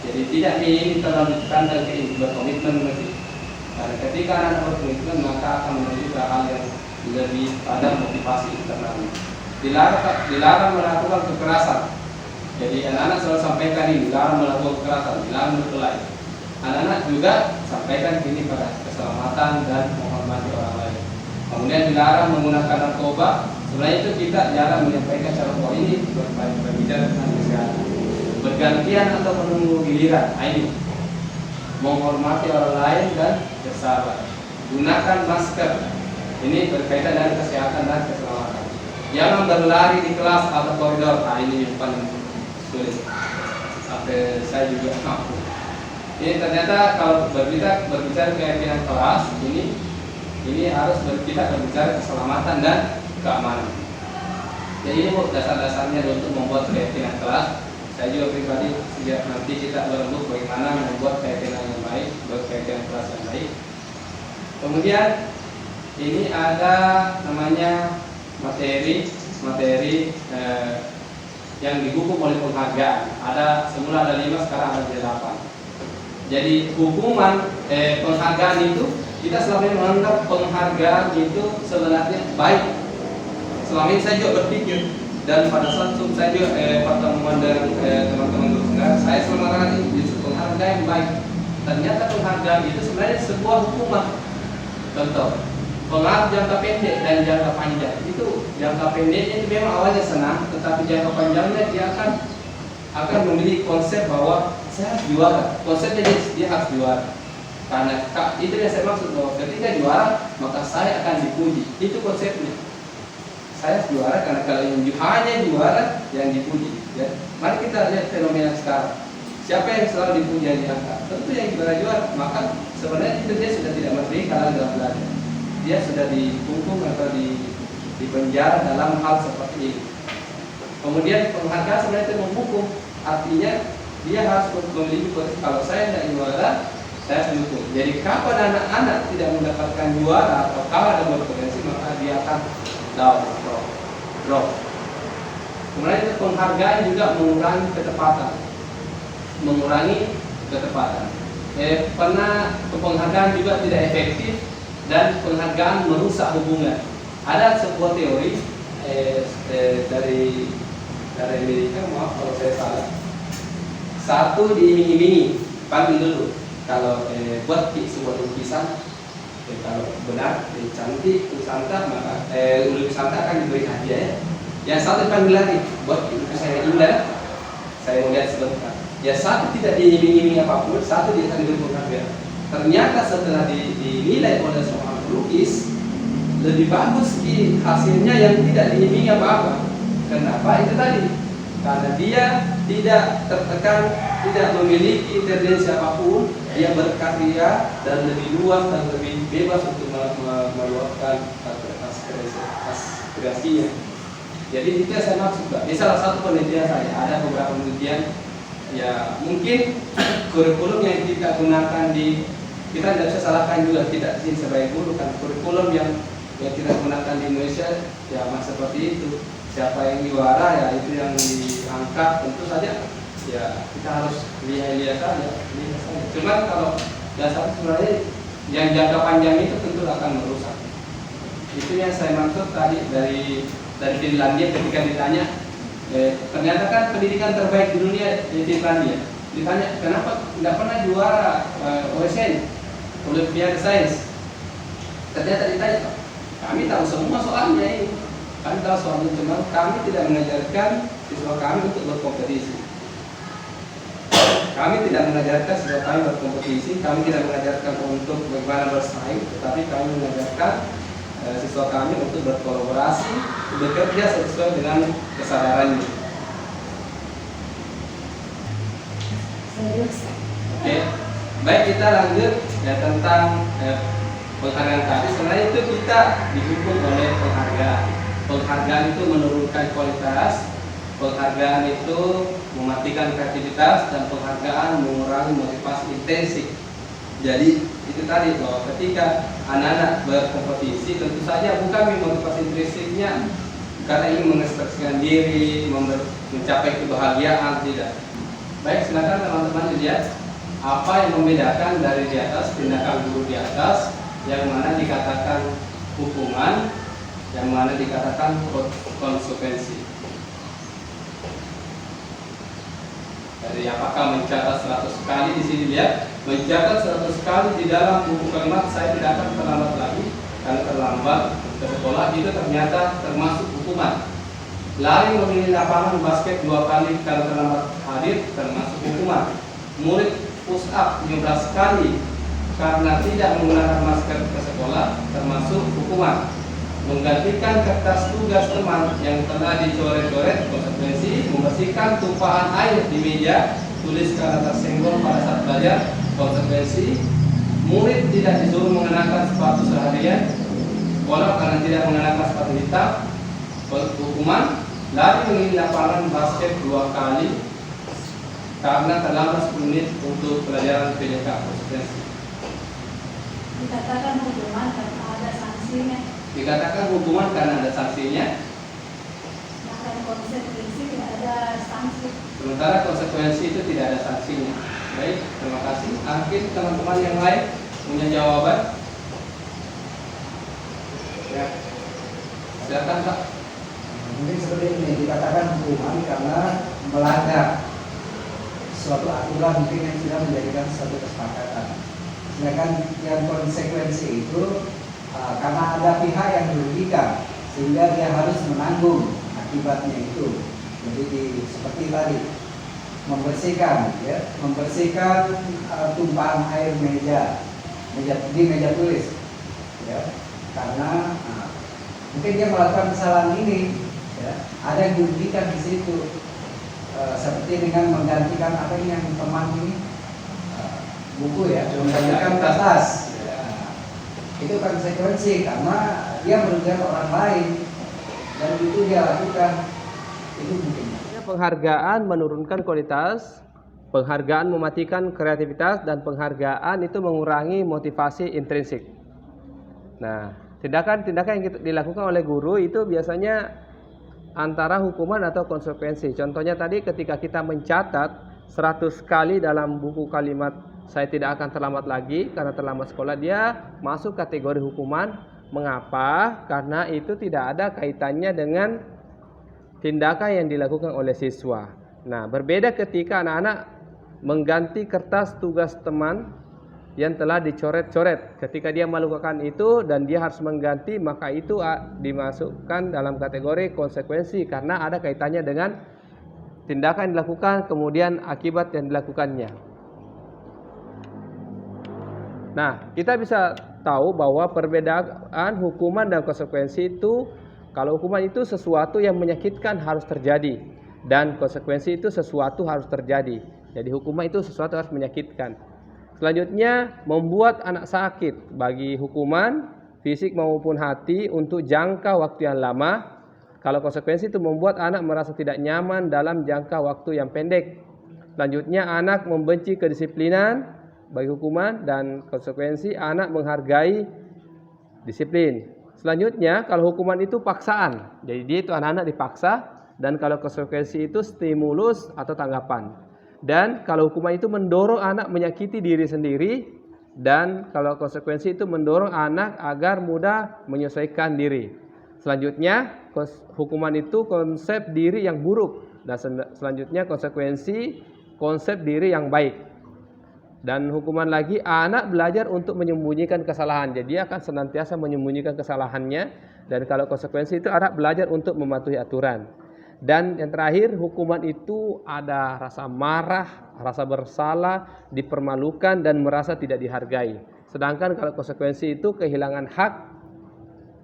S2: Jadi tidak ingin terlalu ditekankan ke ini, berkomitmen mesti. Karena ketika anak berkomitmen maka akan menuju ke hal yang lebih pada motivasi internalnya. Dilarang melakukan kekerasan. Jadi anak-anak selalu sampaikan ini, dilarang melakukan kekerasan, dilarang berkelahi. Anak-anak juga sampaikan ini pada keselamatan dan menghormati orang lain. Kemudian dilarang menggunakan narkoba. Sebenarnya itu kita jarang menyampaikan cara bahwa ini berbicara tentang kesehatan. Bergantian atau menunggu giliran, ini menghormati orang lain dan bersahabat. Gunakan masker, ini berkaitan dengan kesehatan dan keselamatan. Jangan berlari di kelas atau koridor, ini yang paling sulit. Sampai saya juga mampu. Ini ternyata kalau berbicara keyakinan kelas, ini harus kita berbicara keselamatan dan keamanan. Jadi ini dasar-dasarnya untuk membuat keyakinan kelas. Saya juga pribadi sejak nanti kita berembuk bagaimana membuat keyakinan yang baik, buat keyakinan kelas yang baik. Kemudian ini ada namanya materi yang dihukum oleh penghargaan. Semula ada 5, sekarang ada 8. Jadi hukuman penghargaan itu kita selama ini menganggap penghargaan itu sebenarnya baik. Selama ini saya juga berpikir, dan pada saat itu saya juga pertemuan dengan teman-teman guru penggerak, saya selalu mengatakan ini justru penghargaan yang baik. Ternyata penghargaan itu sebenarnya sebuah hukuman. Contoh, penghargaan jangka pendek dan jangka panjang. Itu jangka pendeknya itu memang awalnya senang, tetapi jangka panjangnya dia akan memiliki konsep bahwa saya harus juara. Konsepnya dia harus juara. Karena itu yang saya maksud, bahwa ketika juara maka saya akan dipuji. Itu konsepnya. Saya harus juara karena kalau yang hanya juara yang dipuji. Ya. Mari kita lihat fenomena sekarang. Siapa yang selalu dipuji yang diangkat? Tentu yang juara. Maka sebenarnya itu dia sudah tidak merdeka dalam belajar. Dia sudah dikungkung atau di penjara dalam hal seperti ini. Kemudian penghargaan sebenarnya itu menghukum. Artinya dia harus memiliki posisi, kalau saya tidak juara, saya harus mendukung. Jadi kapan anak-anak tidak mendapatkan juara atau kalah dalam berpotensi, maka dia akan drop. Kemudian itu penghargaan juga mengurangi ketepatan. Pernah penghargaan juga tidak efektif dan penghargaan merusak hubungan. Ada sebuah teori dari Amerika, maaf kalau saya salah. Satu diiming-imingi, panggil dulu. Kalau buat sebuah lukisan, kalau benar, cantik, lukisan maka lukisan akan diberi hadiah ya. Yang satu dipanggil lagi, buat lukisan yang indah, saya mau lihat sebentar. Ya satu tidak diiming-imingi apapun, satu dia akan diberi penghargaan. Ternyata setelah dinilai oleh seorang pelukis, lebih bagus hasilnya yang tidak diiming-imingi apa-apa. Kenapa? Itu tadi, karena dia tidak tertekan, tidak memiliki tendensi apapun, dia berkarya dan lebih luas dan lebih bebas untuk meluapkan aspirasinya. Jadi itu yang saya maksud, Pak. Ini salah satu penelitian saya. Ada beberapa penelitian, ya mungkin kurikulum yang kita gunakan kita tidak bisa salahkan juga, tidak sih sebagai guru kan kurikulum yang kita gunakan di Indonesia ya mas seperti itu. Siapa yang juara ya itu yang diangkat, tentu saja ya kita harus lihat saja. Cuman kalau dasar sebenarnya yang jangka panjang itu tentu akan merusak. Itu yang saya maksud tadi dari Finlandia ketika ditanya ternyata kan pendidikan terbaik di dunia di Finlandia. Ditanya kenapa tidak pernah juara OSN, Olimpiade Sains. Ternyata ditanya, kami tahu semua soalnya ini. Kami tahu soalnya, cuma kami tidak mengajarkan siswa kami untuk berkompetisi. Kami tidak mengajarkan siswa kami berkompetisi, kami tidak mengajarkan untuk bagaimana bersaing, tetapi kami mengajarkan siswa kami untuk berkolaborasi, bekerja sesuai dengan kesadarannya. Oke, baik kita lanjut ya tentang penghargaan tadi. Sebenarnya itu kita didukung oleh penghargaan. Penghargaan itu menurunkan kualitas, penghargaan itu mematikan kreativitas, dan penghargaan mengurangi motivasi intensif. Jadi itu tadi bahwa ketika anak-anak berkompetisi, tentu saja bukan motivasi intensifnya karena ingin mengekspresikan diri, mencapai kebahagiaan, tidak. Baik, silakan teman-teman lihat apa yang membedakan dari di atas, tindakan guru di atas, yang mana dikatakan hukuman, yang mana dikatakan konsekuensi. Dari apakah mencatat 100 kali di sini lihat, mencatat 100 kali di dalam buku kalimat saya tidak akan terlambat lagi, karena terlambat ke sekolah itu ternyata termasuk hukuman. Lari memilih lapangan basket 2 kali karena terlambat hadir termasuk hukuman. Murid push up 15 kali karena tidak menggunakan masker ke sekolah termasuk hukuman. Menggantikan kertas tugas teman yang telah dicoret-coret konsekuensi. Membersihkan tumpahan air di meja tulis karena tersenggol pada saat belajar konsekuensi. Murid tidak disuruh mengenakan sepatu seharian sekolah karena tidak mengenakan sepatu hitam hukuman. Lari mengelilingi lapangan basket 2 kali karena terlambat 10 menit untuk pelajaran PDK konsekuensi.
S3: Dikatakan hukuman karena ada sanksinya.
S2: Dikatakan hukuman karena ada sanksinya.
S3: Bahkan konsekuensi tidak ada sanksi.
S2: Sementara konsekuensi itu tidak ada sanksinya. Baik, terima kasih. Mungkin teman-teman yang lain punya jawaban? Ya, silakan Pak.
S4: Mungkin seperti ini dikatakan hukuman karena melanggar suatu aturan mungkin yang sudah menjadikan suatu kesepakatan. Sedangkan yang konsekuensi itu karena ada pihak yang dirugikan sehingga dia harus menanggung akibatnya itu. Jadi seperti tadi membersihkan tumpahan air di meja tulis, ya, karena mungkin dia melakukan kesalahan ini, ya, ada yang dirugikan di situ, seperti dengan menggantikan apa ini yang teman ini buku ya, menggantikan kertas, ya. Itu konsekuensi karena dia merugikan orang lain dan itu dia lakukan, itu mungkin.
S1: Penghargaan menurunkan kualitas, penghargaan mematikan kreativitas, dan penghargaan itu mengurangi motivasi intrinsik. Nah, tindakan-tindakan yang dilakukan oleh guru itu biasanya antara hukuman atau konsekuensi. Contohnya tadi ketika kita mencatat 100 kali dalam buku kalimat saya tidak akan terlambat lagi karena terlambat sekolah, dia masuk kategori hukuman. Mengapa? Karena itu tidak ada kaitannya dengan tindakan yang dilakukan oleh siswa. Nah, berbeda ketika anak-anak mengganti kertas tugas teman yang telah dicoret-coret. Ketika dia melakukan itu dan dia harus mengganti, maka itu dimasukkan dalam kategori konsekuensi karena ada kaitannya dengan tindakan yang dilakukan kemudian akibat yang dilakukannya. Nah, kita bisa tahu bahwa perbedaan hukuman dan konsekuensi itu, kalau hukuman itu sesuatu yang menyakitkan harus terjadi dan konsekuensi itu sesuatu harus terjadi. Jadi hukuman itu sesuatu harus menyakitkan. Selanjutnya, membuat anak sakit bagi hukuman fisik maupun hati untuk jangka waktu yang lama. Kalau konsekuensi itu membuat anak merasa tidak nyaman dalam jangka waktu yang pendek. Selanjutnya, anak membenci kedisiplinan bagi hukuman dan konsekuensi anak menghargai disiplin. Selanjutnya, kalau hukuman itu paksaan, jadi dia itu anak-anak dipaksa, dan kalau konsekuensi itu stimulus atau tanggapan. Dan kalau hukuman itu mendorong anak menyakiti diri sendiri, dan kalau konsekuensi itu mendorong anak agar mudah menyesuaikan diri. Selanjutnya, hukuman itu konsep diri yang buruk, dan selanjutnya konsekuensi konsep diri yang baik. Dan hukuman lagi, anak belajar untuk menyembunyikan kesalahan. Jadi dia akan senantiasa menyembunyikan kesalahannya. Dan kalau konsekuensi itu anak belajar untuk mematuhi aturan. Dan yang terakhir, hukuman itu ada rasa marah, rasa bersalah, dipermalukan dan merasa tidak dihargai. Sedangkan kalau konsekuensi itu kehilangan hak,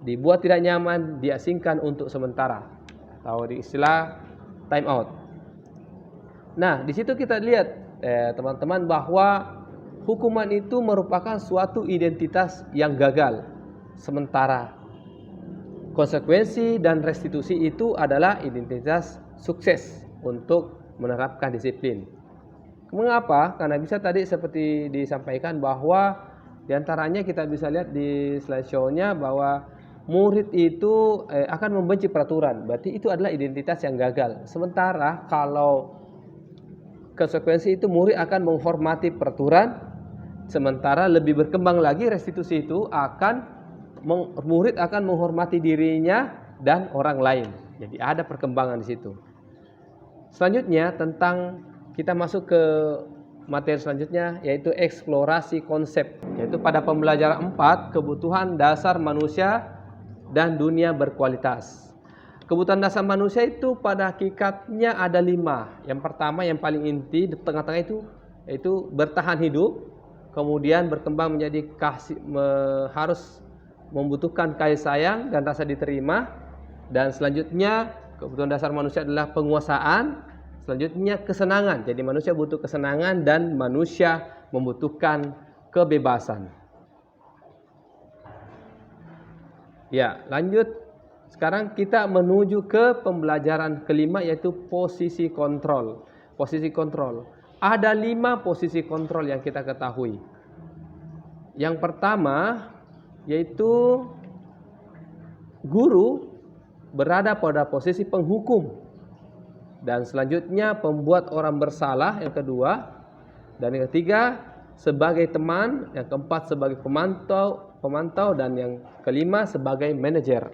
S1: dibuat tidak nyaman, diasingkan untuk sementara. Atau di istilah time out. Nah, di situ kita lihat teman-teman bahwa hukuman itu merupakan suatu identitas yang gagal sementara konsekuensi dan restitusi itu adalah identitas sukses untuk menerapkan disiplin. Mengapa? Karena bisa tadi seperti disampaikan bahwa diantaranya kita bisa lihat di slide show-nya bahwa murid itu akan membenci peraturan, berarti itu adalah identitas yang gagal. Sementara kalau konsekuensi itu murid akan menghormati peraturan, sementara lebih berkembang lagi restitusi itu murid akan menghormati dirinya dan orang lain. Jadi ada perkembangan di situ. Selanjutnya tentang kita masuk ke materi selanjutnya yaitu eksplorasi konsep, yaitu pada pembelajaran 4 kebutuhan dasar manusia dan dunia berkualitas. Kebutuhan dasar manusia itu pada hakikatnya ada 5. Yang pertama yang paling inti di tengah-tengah itu yaitu bertahan hidup, kemudian berkembang menjadi harus membutuhkan kasih sayang dan rasa diterima, dan selanjutnya kebutuhan dasar manusia adalah penguasaan, selanjutnya kesenangan. Jadi manusia butuh kesenangan dan manusia membutuhkan kebebasan. Ya, lanjut. Sekarang kita menuju ke pembelajaran kelima yaitu posisi kontrol. Posisi kontrol. Ada 5 posisi kontrol yang kita ketahui. Yang pertama yaitu guru berada pada posisi penghukum. Dan selanjutnya pembuat orang bersalah yang kedua. Dan yang ketiga sebagai teman, yang keempat sebagai pemantau dan yang kelima sebagai manajer.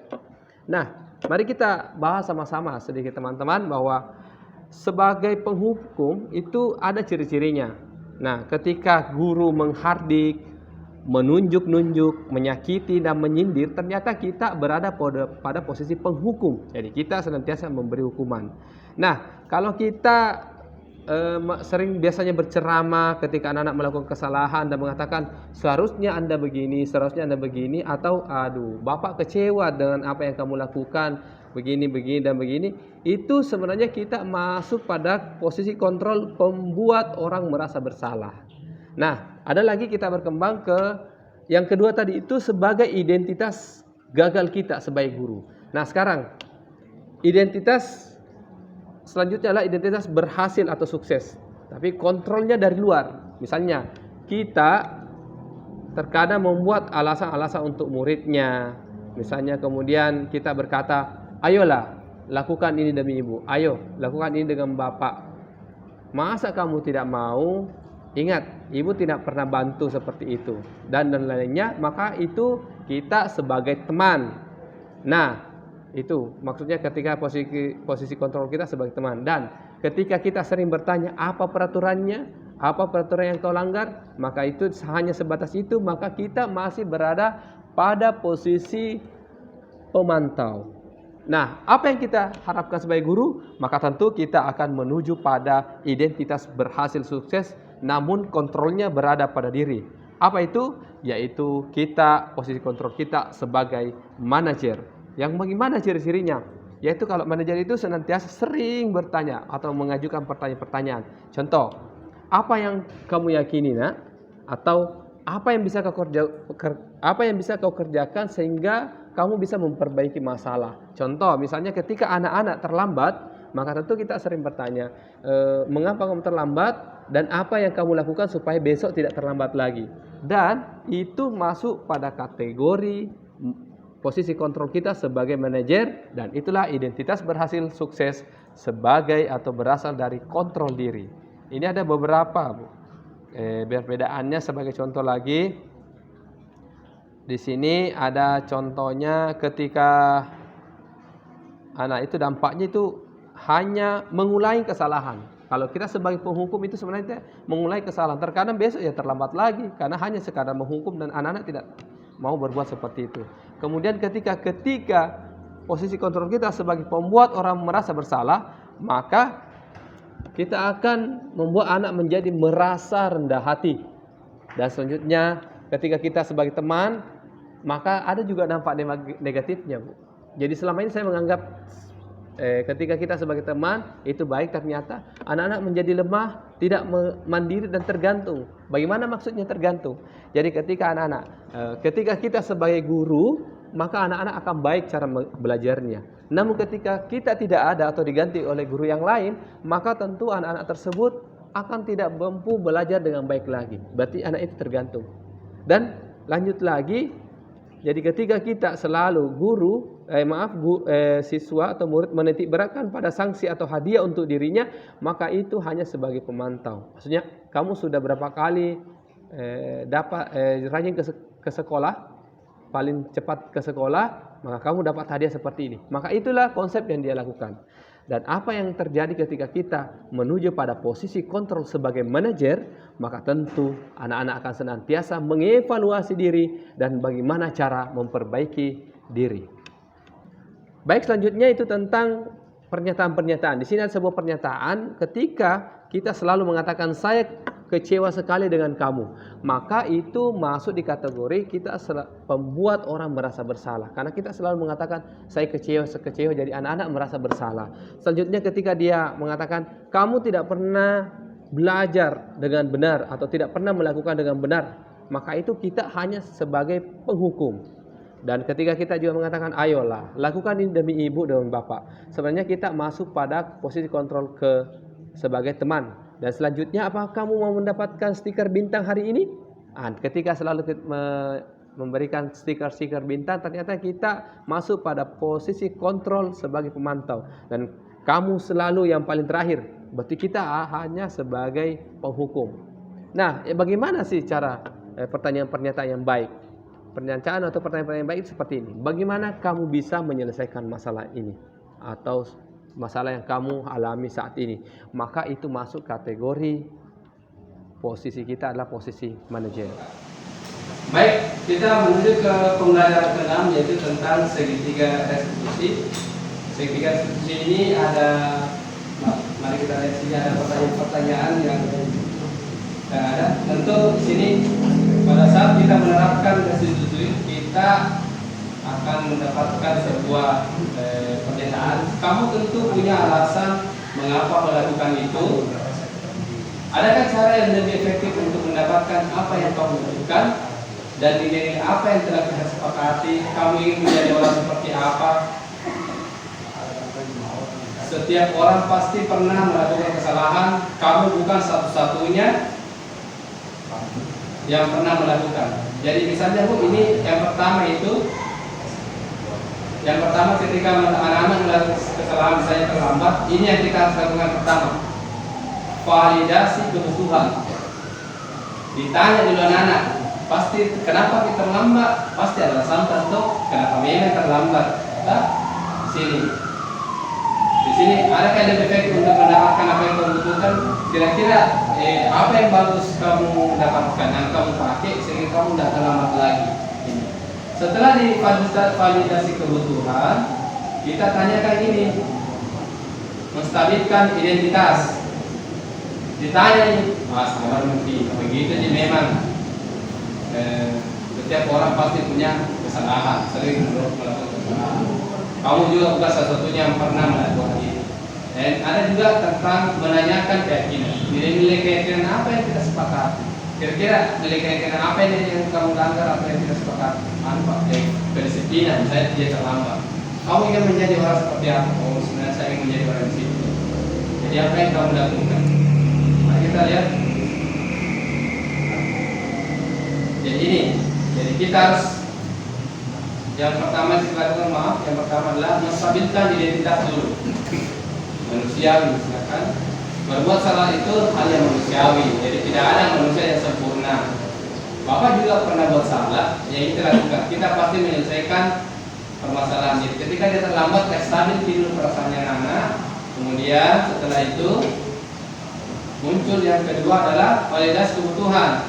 S1: Nah, mari kita bahas sama-sama sedikit teman-teman bahwa sebagai penghukum itu ada ciri-cirinya. Nah, ketika guru menghardik, menunjuk-nunjuk, menyakiti dan menyindir, ternyata kita berada pada posisi penghukum. Jadi kita senantiasa memberi hukuman. Nah, kalau kita sering biasanya berceramah ketika anak-anak melakukan kesalahan dan mengatakan seharusnya Anda begini, seharusnya Anda begini, atau aduh Bapak kecewa dengan apa yang kamu lakukan, begini dan begini, itu sebenarnya kita masuk pada posisi kontrol pembuat orang merasa bersalah. Nah, ada lagi kita berkembang ke yang kedua tadi itu sebagai identitas gagal kita sebagai guru. Nah, sekarang identitas selanjutnya adalah identitas berhasil atau sukses. Tapi kontrolnya dari luar. Misalnya, kita terkadang membuat alasan-alasan untuk muridnya. Misalnya kemudian kita berkata, ayolah lakukan ini demi ibu. Ayo lakukan ini dengan bapak. Masa kamu tidak mau? Ingat, ibu tidak pernah bantu seperti itu. Dan lainnya, maka itu kita sebagai teman. Nah, itu maksudnya ketika posisi kontrol kita sebagai teman. Dan ketika kita sering bertanya apa peraturannya, apa peraturan yang kau langgar, maka itu hanya sebatas itu, maka kita masih berada pada posisi pemantau. Nah, apa yang kita harapkan sebagai guru? Maka tentu kita akan menuju pada identitas berhasil sukses, namun kontrolnya berada pada diri. Apa itu? Yaitu kita, posisi kontrol kita sebagai manajer. Yang bagaimana ciri-cirinya? Yaitu kalau manajer itu senantiasa sering bertanya atau mengajukan pertanyaan-pertanyaan. Contoh, apa yang kamu yakini, nak? Atau apa yang bisa kau kerjakan sehingga kamu bisa memperbaiki masalah? Contoh, misalnya ketika anak-anak terlambat, maka tentu kita sering bertanya, mengapa kamu terlambat dan apa yang kamu lakukan supaya besok tidak terlambat lagi? Dan itu masuk pada kategori posisi kontrol kita sebagai manajer, dan itulah identitas berhasil sukses sebagai atau berasal dari kontrol diri. Ini ada beberapa perbedaannya. Sebagai contoh lagi, di sini ada contohnya ketika anak itu dampaknya itu hanya mengulangi kesalahan. Kalau kita sebagai penghukum itu sebenarnya mengulangi kesalahan. Terkadang besok ya terlambat lagi karena hanya sekadar menghukum dan anak-anak tidak mau berbuat seperti itu. Kemudian ketika posisi kontrol kita sebagai pembuat orang merasa bersalah, maka kita akan membuat anak menjadi merasa rendah hati. Dan selanjutnya ketika kita sebagai teman, maka ada juga dampak negatifnya, Bu. Jadi selama ini saya menganggap ketika kita sebagai teman itu baik, ternyata anak-anak menjadi lemah, tidak mandiri dan tergantung. Bagaimana maksudnya tergantung? Jadi ketika kita sebagai guru, maka anak-anak akan baik cara belajarnya. Namun ketika kita tidak ada atau diganti oleh guru yang lain, maka tentu anak-anak tersebut akan tidak mampu belajar dengan baik lagi. Berarti anak itu tergantung. Dan lanjut lagi, jadi ketika kita selalu siswa atau murid menitik beratkan pada sanksi atau hadiah untuk dirinya, maka itu hanya sebagai pemantau. Maksudnya kamu sudah berapa kali rajin ke sekolah, paling cepat ke sekolah, maka kamu dapat hadiah seperti ini. Maka itulah konsep yang dia lakukan. Dan apa yang terjadi ketika kita menuju pada posisi kontrol sebagai manajer, maka tentu anak-anak akan senantiasa mengevaluasi diri dan bagaimana cara memperbaiki diri. Baik, selanjutnya itu tentang pernyataan-pernyataan. Di sini ada sebuah pernyataan ketika kita selalu mengatakan saya kecewa sekali dengan kamu, maka itu masuk di kategori kita pembuat orang merasa bersalah. Karena kita selalu mengatakan saya kecewa, jadi anak-anak merasa bersalah. Selanjutnya ketika dia mengatakan kamu tidak pernah belajar dengan benar atau tidak pernah melakukan dengan benar, maka itu kita hanya sebagai penghukum. Dan ketika kita juga mengatakan ayolah lakukan ini demi ibu dan bapak, sebenarnya kita masuk pada posisi kontrol sebagai teman. Dan selanjutnya, apakah kamu mau mendapatkan stiker bintang hari ini? Ketika selalu memberikan stiker bintang, ternyata kita masuk pada posisi kontrol sebagai pemantau. Dan kamu selalu yang paling terakhir, berarti kita hanya sebagai penghukum. Nah, bagaimana sih cara pertanyaan pernyataan yang baik? Pernyataan atau pertanyaan yang baik seperti ini. Bagaimana kamu bisa menyelesaikan masalah ini atau masalah yang kamu alami saat ini? Maka itu masuk kategori posisi kita adalah posisi manajer.
S2: Baik, kita menuju ke pembelajaran ke-6 yaitu tentang segitiga restitusi. Segitiga restitusi ini ada, mari kita lihat sini ada pertanyaan-pertanyaan yang ada. Tentu di sini pada saat kita menerapkan restitusi kita akan mendapatkan sebuah pernyataan. Kamu tentu punya alasan mengapa melakukan itu. Adakah cara yang lebih efektif untuk mendapatkan apa yang kamu butuhkan? Dan nilai apa yang telah kita sepakati? Kamu ingin menjadi orang seperti apa? Setiap orang pasti pernah melakukan kesalahan. Kamu bukan satu-satunya yang pernah melakukan. Jadi misalnya Bu, ini yang pertama itu, yang pertama ketika anak-anak melakukan kesalahan misalnya terlambat, ini yang kita harus lakukan pertama. Validasi kebutuhan. Ditanya dulu anak-anak, pasti kenapa kita terlambat? Pasti ada alasan tertentu kenapa memang terlambat. Nah, di sini ada yang lebih efektif untuk mendapatkan apa yang kamu butuhkan. Kira-kira apa yang bagus kamu dapatkan yang kamu pakai sehingga kamu tidak terlambat lagi. Setelah divalidasi kebutuhan, kita tanyakan ini, menstabilkan identitas. Ditanya ini, sabar mungkin begitu sih memang. Setiap orang pasti punya kesalahan, sering melakukan kesalahan. Kamu juga bukan satu-satunya yang pernah melakukan ini. Dan ada juga tentang menanyakan keyakinan. Nilai-nilai keyakinan apa yang kita sepakati? Kira-kira nilai keyakinan apa yang kamu langgar, apa yang kita sepakati? Kedisiplinan, misalnya dia terlambat. Kamu ingin menjadi orang seperti apa? Oh, sebenarnya saya ingin menjadi orang disiplin. Jadi apa yang kamu lakukan? Mari kita lihat. Jadi ini, jadi kita harus yang pertama kita lakukan yang pertama adalah menstabilkan identitas dulu. Manusiawi, misalkan berbuat salah itu hal yang manusiawi. Jadi tidak ada manusia yang sempurna. Bapak juga pernah buat salah, yang kita lakukan. Kita pasti menyelesaikan permasalahan ini. Ketika dia terlambat, stabil dulu perasaannya anak. Kemudian setelah itu muncul yang kedua adalah validasi kebutuhan.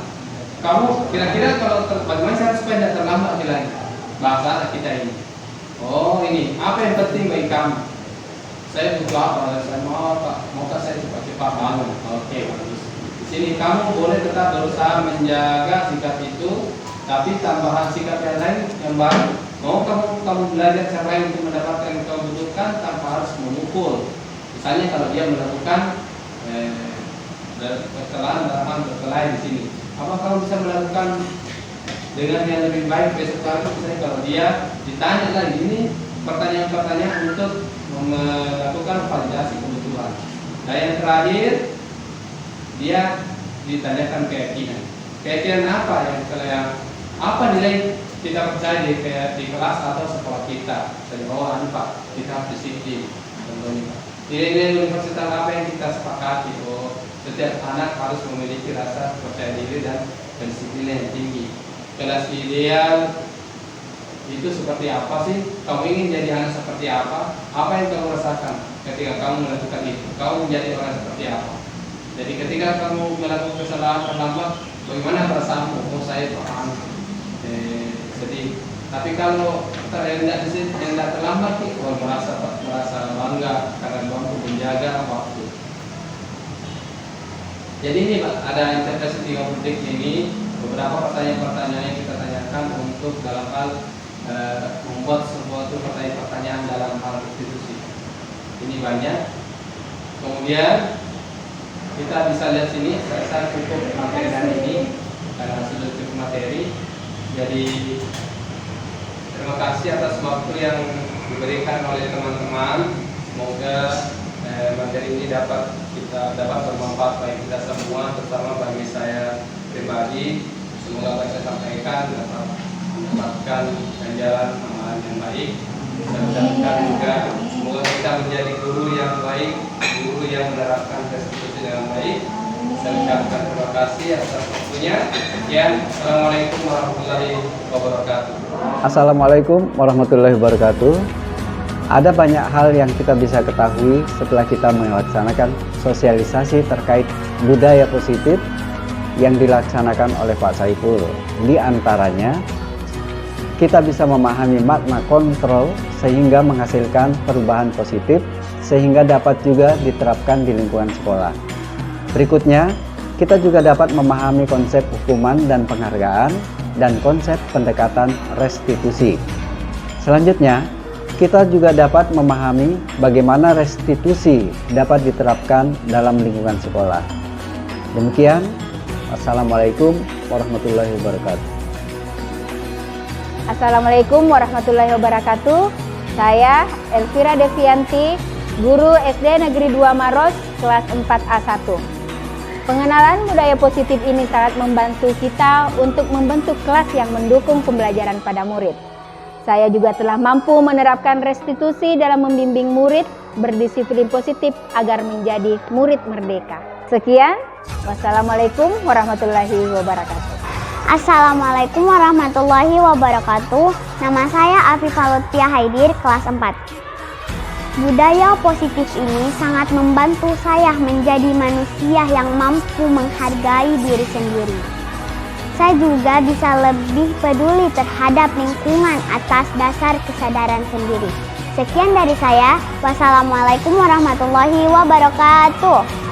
S2: Kamu kira-kira kalau bagaimana cara supaya tidak terlambat lagi? Bahasa kita ini. Oh ini, apa yang penting bagi kamu? Saya butuh apa? Saya mau saya cepat-cepat bangun. Oke, bagus. Di sini kamu boleh tetap berusaha menjaga sikap itu, tapi tambahan sikap yang lain yang baru. Mau kamu belajar cara lain untuk mendapatkan yang kamu butuhkan tanpa harus memukul. Misalnya kalau dia melakukan kesalahan dalam berkelahi di sini, apa kamu bisa melakukan dengan yang lebih baik besok hari? Misalnya kalau dia ditanya lagi, ini pertanyaan-pertanyaan untuk melakukan validasi kebutuhan. Nah yang terakhir, dia ditanyakan keyakinan. Keyakinan apa yang apa nilai kita percaya di kelas atau sekolah kita? Jadi Pak, kita harus disiplin. Contohnya, nilai-nilai universitas apa yang kita sepakati? Setiap anak harus memiliki rasa percaya diri dan disiplin yang tinggi. Kelas ideal itu seperti apa sih? Kamu ingin jadi anak seperti apa? Apa yang kamu rasakan ketika kamu melakukan itu? Kamu menjadi orang seperti apa? Jadi ketika kamu melakukan kesalahan terlambat, bagaimana perasaanmu? Oh saya paham, sedih. Tapi kalau yang tidak terlambat, merasa bangga karena mampu menjaga waktu. Jadi ini Pak, ada intervensi 3 detik ini, beberapa pertanyaan-pertanyaan yang kita tanyakan untuk dalam hal membuat sebuah pertanyaan dalam hal restitusi. Ini banyak. Kemudian kita bisa lihat sini, saya cukup materi dan ini karena sudah cukup materi. Jadi terima kasih atas waktu yang diberikan oleh teman-teman. Semoga materi ini dapat bermanfaat bagi kita semua, terutama bagi saya pribadi. Semoga apa yang saya sampaikan dapat mendapatkan ganjaran amalan yang baik. Saya ucapkan juga semoga kita menjadi guru yang baik, guru yang menerapkan restitusi dengan baik. Saya ucapkan terima kasih atas waktunya. Assalamualaikum warahmatullahi wabarakatuh.
S4: Assalamualaikum warahmatullahi wabarakatuh. Ada banyak hal yang kita bisa ketahui setelah kita melaksanakan sosialisasi terkait budaya positif yang dilaksanakan oleh Pak Saiful. Di antaranya, kita bisa memahami makna kontrol sehingga menghasilkan perubahan positif sehingga dapat juga diterapkan di lingkungan sekolah. Berikutnya, kita juga dapat memahami konsep hukuman dan penghargaan dan konsep pendekatan restitusi. Selanjutnya, kita juga dapat memahami bagaimana restitusi dapat diterapkan dalam lingkungan sekolah. Demikian, Assalamualaikum warahmatullahi wabarakatuh.
S3: Assalamualaikum warahmatullahi wabarakatuh. Saya Elvira Devianti, guru SD Negeri 2 Maros, kelas 4A1. Pengenalan budaya positif ini sangat membantu kita untuk membentuk kelas yang mendukung pembelajaran pada murid. Saya juga telah mampu menerapkan restitusi dalam membimbing murid berdisiplin positif agar menjadi murid merdeka. Sekian, wassalamualaikum warahmatullahi wabarakatuh.
S6: Assalamualaikum warahmatullahi wabarakatuh. Nama saya Afifah Lutfiah Haidir, kelas 4. Budaya positif ini sangat membantu saya menjadi manusia yang mampu menghargai diri sendiri. Saya juga bisa lebih peduli terhadap lingkungan atas dasar kesadaran sendiri. Sekian dari saya. Wassalamualaikum warahmatullahi wabarakatuh.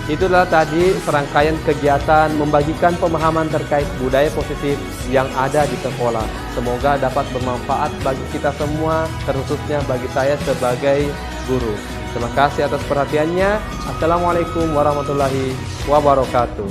S1: Itulah tadi serangkaian kegiatan membagikan pemahaman terkait budaya positif yang ada di sekolah. Semoga dapat bermanfaat bagi kita semua, terkhususnya bagi saya sebagai guru. Terima kasih atas perhatiannya. Assalamualaikum warahmatullahi wabarakatuh.